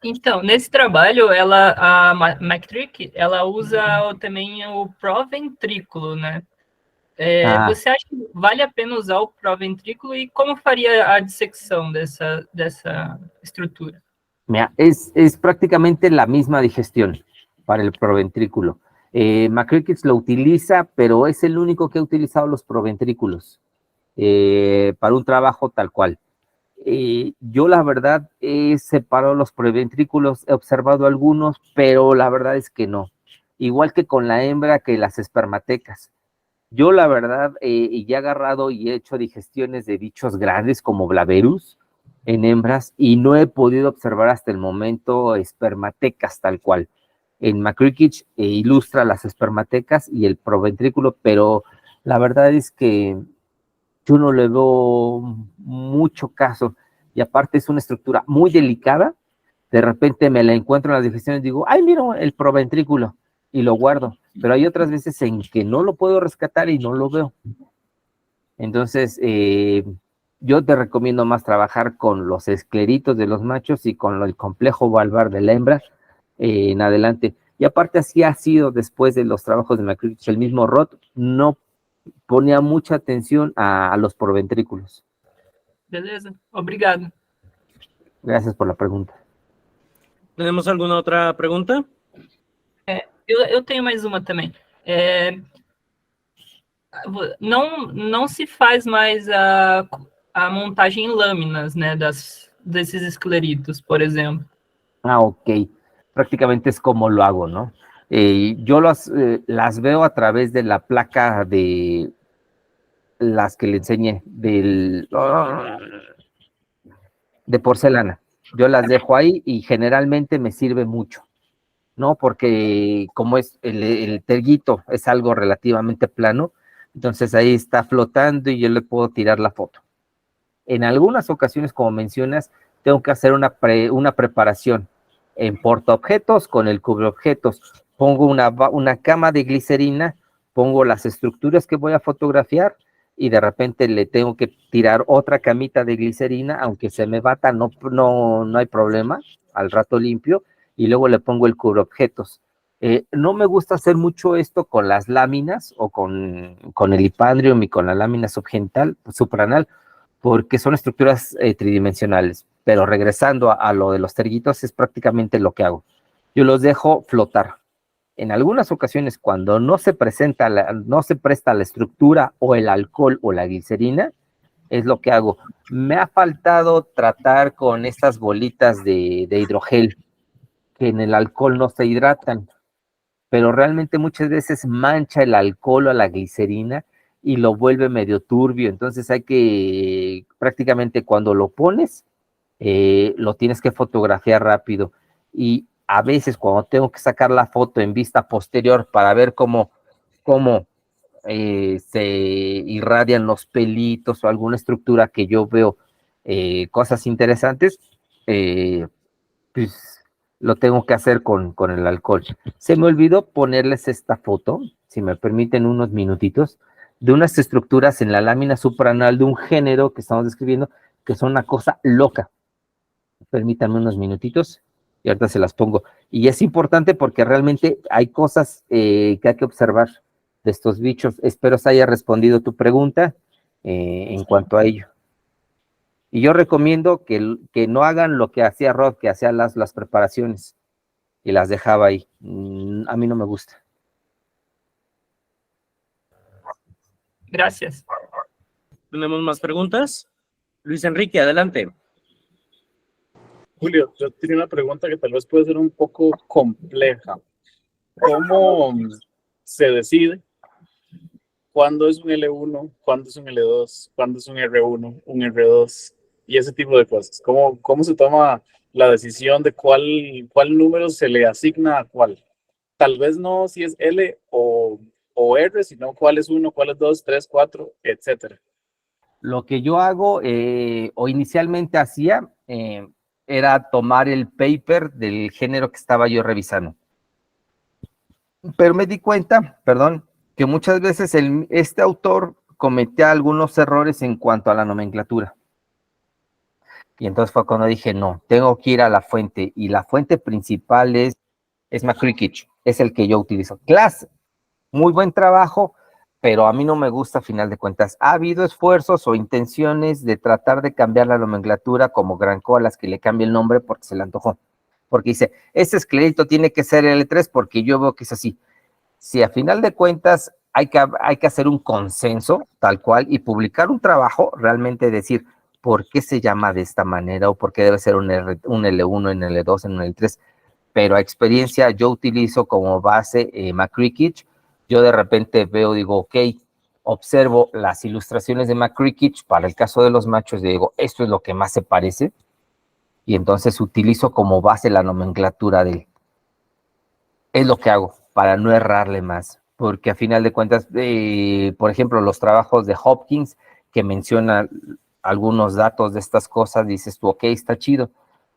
[SPEAKER 5] Então, nesse trabalho, a Macrick, ela usa também o proventrículo, né? Você acha que vale a pena usar o proventrículo e como faria a dissecção dessa estrutura?
[SPEAKER 1] Mira, es prácticamente la misma digestión para el proventrículo. McCrickets lo utiliza, pero es el único que ha utilizado los proventrículos para un trabajo tal cual. Yo la verdad he separado los proventrículos, he observado algunos, pero la verdad es que no. Igual que con la hembra que las espermatecas. Yo la verdad ya he agarrado y he hecho digestiones de bichos grandes como Blaverus en hembras y no he podido observar hasta el momento espermatecas tal cual. En McCrickets ilustra las espermatecas y el proventrículo, pero la verdad es que yo no le veo mucho caso, y aparte es una estructura muy delicada. De repente me la encuentro en las digestiones y digo, ay, mira el proventrículo, y lo guardo, pero hay otras veces en que no lo puedo rescatar y no lo veo. Entonces, yo te recomiendo más trabajar con los escleritos de los machos y con el complejo valvar de la hembra en adelante. Y aparte así ha sido después de los trabajos de McCrickets. El mismo Roth no ponía mucha atención a los proventrículos.
[SPEAKER 5] Beleza, obrigado.
[SPEAKER 1] Gracias por la pregunta.
[SPEAKER 3] ¿Tenemos alguna otra pregunta?
[SPEAKER 5] Eu tenho mais uma também. Não se faz mais a montagem em lâminas, né, desses escleritos, por exemplo.
[SPEAKER 1] Ok. Prácticamente es como lo hago, ¿no? Yo las veo a través de la placa de las que le enseñé, de porcelana. Yo las dejo ahí y generalmente me sirve mucho, ¿no? Porque como es el terguito es algo relativamente plano, entonces ahí está flotando y yo le puedo tirar la foto. En algunas ocasiones, como mencionas, tengo que hacer una preparación en portaobjetos con el cubreobjetos. Pongo una cama de glicerina, pongo las estructuras que voy a fotografiar y de repente le tengo que tirar otra camita de glicerina, aunque se me bata, no hay problema, al rato limpio, y luego le pongo el cubreobjetos. No me gusta hacer mucho esto con las láminas o con el hipandrium y con la lámina supranal, porque son estructuras tridimensionales. Pero regresando a lo de los terguitos, es prácticamente lo que hago. Yo los dejo flotar. En algunas ocasiones, cuando no se presta la estructura o el alcohol o la glicerina, es lo que hago. Me ha faltado tratar con estas bolitas de hidrogel, que en el alcohol no se hidratan, pero realmente muchas veces mancha el alcohol o la glicerina y lo vuelve medio turbio. Entonces hay que, prácticamente cuando lo pones, lo tienes que fotografiar rápido. Y a veces cuando tengo que sacar la foto en vista posterior para ver cómo se irradian los pelitos o alguna estructura que yo veo cosas interesantes, pues lo tengo que hacer con el alcohol. Se me olvidó ponerles esta foto, si me permiten unos minutitos, de unas estructuras en la lámina supranal de un género que estamos describiendo, que son una cosa loca. Permítanme unos minutitos y ahorita se las pongo. Y es importante porque realmente hay cosas que hay que observar de estos bichos. Espero se haya respondido tu pregunta en cuanto a ello. Y yo recomiendo que no hagan lo que hacía Rod, que hacía las preparaciones y las dejaba ahí. A mí no me gusta.
[SPEAKER 5] Gracias.
[SPEAKER 3] ¿Tenemos más preguntas? Luis Enrique, adelante.
[SPEAKER 6] Julio, yo tenía una pregunta que tal vez puede ser un poco compleja. ¿Cómo se decide cuándo es un L1, cuándo es un L2, cuándo es un R1, un R2 y ese tipo de cosas? ¿Cómo se toma la decisión de cuál número se le asigna a cuál? Tal vez no si es L o R, sino cuál es 1, cuál es 2, 3, 4, etcétera.
[SPEAKER 1] Lo que yo hago, o inicialmente hacía, era tomar el paper del género que estaba yo revisando. Pero me di cuenta, que muchas veces este autor cometía algunos errores en cuanto a la nomenclatura. Y entonces fue cuando dije, no, tengo que ir a la fuente, y la fuente principal es McCrickich, es el que yo utilizo. Class, muy buen trabajo, pero a mí no me gusta a final de cuentas. Ha habido esfuerzos o intenciones de tratar de cambiar la nomenclatura, como Grancolas, que le cambie el nombre porque se le antojó. Porque dice, este esclerito tiene que ser L3 porque yo veo que es así. Si a final de cuentas hay que hacer un consenso tal cual y publicar un trabajo, realmente decir por qué se llama de esta manera o por qué debe ser un L1, un L2, un L3. Pero a experiencia yo utilizo como base McCrickich. Yo de repente veo, digo, ok, observo las ilustraciones de McCrickich para el caso de los machos, digo, esto es lo que más se parece, y entonces utilizo como base la nomenclatura de él. Es lo que hago para no errarle más, porque a final de cuentas, por ejemplo, los trabajos de Hopkins que mencionan algunos datos de estas cosas, dices tú, ok, está chido,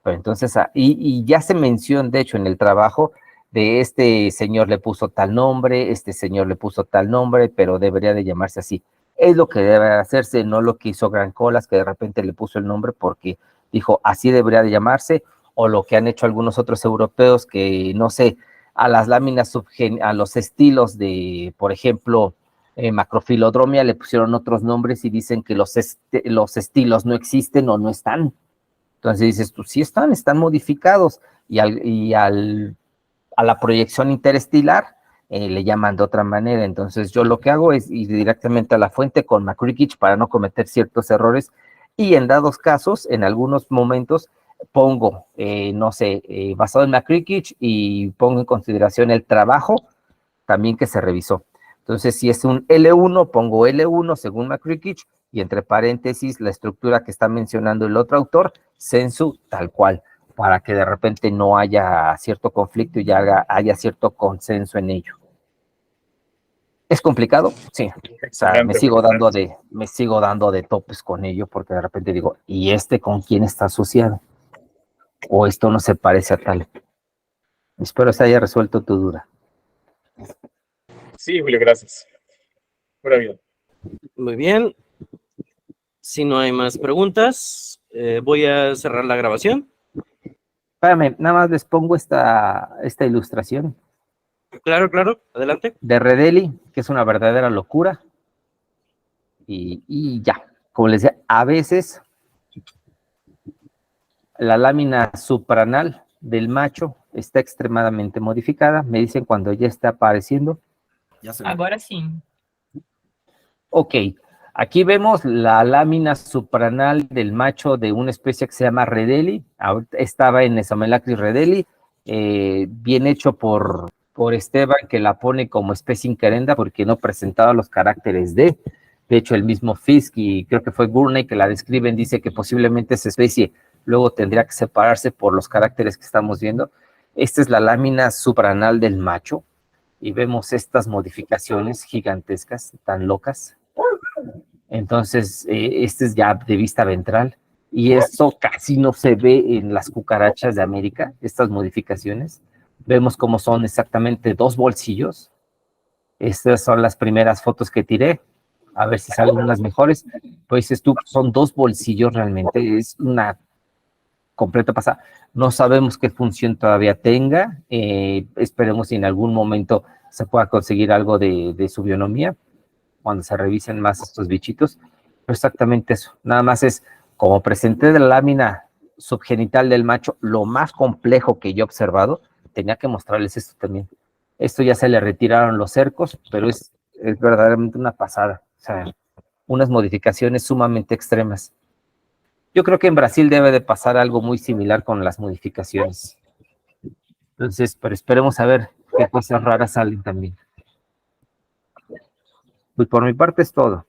[SPEAKER 1] pero entonces, y ya se menciona, de hecho, en el trabajo, de este señor le puso tal nombre, este señor le puso tal nombre, pero debería de llamarse así. Es lo que debe hacerse, no lo que hizo Grancolas, que de repente le puso el nombre porque dijo, así debería de llamarse, o lo que han hecho algunos otros europeos que, no sé, a las láminas, a los estilos de, por ejemplo, macrofilodromia le pusieron otros nombres y dicen que los estilos no existen o no están. Entonces dices tú, sí están modificados, a la proyección interestelar le llaman de otra manera. Entonces yo lo que hago es ir directamente a la fuente con McCrickich para no cometer ciertos errores, y en dados casos, en algunos momentos, pongo, no sé, basado en McCrickich, y pongo en consideración el trabajo también que se revisó. Entonces, si es un L1, pongo L1 según McCrickich, y entre paréntesis la estructura que está mencionando el otro autor, Sensu, tal cual, para que de repente no haya cierto conflicto y haya cierto consenso en ello. ¿Es complicado? Sí. O sea, me sigo dando de topes con ello, porque de repente digo, ¿y con quién está asociado? O esto no se parece a tal. Espero se haya resuelto tu duda.
[SPEAKER 6] Sí, Julio, gracias. Pura vida.
[SPEAKER 3] Muy bien. Si no hay más preguntas, voy a cerrar la grabación.
[SPEAKER 1] Espérame, nada más les pongo esta ilustración.
[SPEAKER 3] Claro, claro, adelante.
[SPEAKER 1] De Redeli, que es una verdadera locura. Y ya, como les decía, a veces la lámina supranal del macho está extremadamente modificada. Me dicen cuando ya está apareciendo.
[SPEAKER 4] Ya se ve.
[SPEAKER 5] Agora sim.
[SPEAKER 1] Ok, aquí vemos la lámina supranal del macho de una especie que se llama Redeli. Estaba en Esomelacris redeli, bien hecho por Esteban, que la pone como especie inquerenda porque no presentaba los caracteres de. De hecho, el mismo Fisk y creo que fue Gurney que la describen, dice que posiblemente esa especie luego tendría que separarse por los caracteres que estamos viendo. Esta es la lámina supranal del macho y vemos estas modificaciones gigantescas, tan locas. Entonces, este es ya de vista ventral, y esto casi no se ve en las cucarachas de América, estas modificaciones. Vemos cómo son exactamente 2 bolsillos. Estas son las primeras fotos que tiré, a ver si salen unas mejores. Pues dices tú, son 2 bolsillos realmente, es una completa pasada. No sabemos qué función todavía tenga, esperemos si en algún momento se pueda conseguir algo de su bionomía, cuando se revisen más estos bichitos, pero exactamente eso, nada más es, como presenté de la lámina subgenital del macho, lo más complejo que yo he observado, tenía que mostrarles esto también. Esto ya se le retiraron los cercos, pero es verdaderamente una pasada, o sea, unas modificaciones sumamente extremas. Yo creo que en Brasil debe de pasar algo muy similar con las modificaciones. Entonces, pero esperemos a ver qué cosas raras salen también. Pues por mi parte es todo.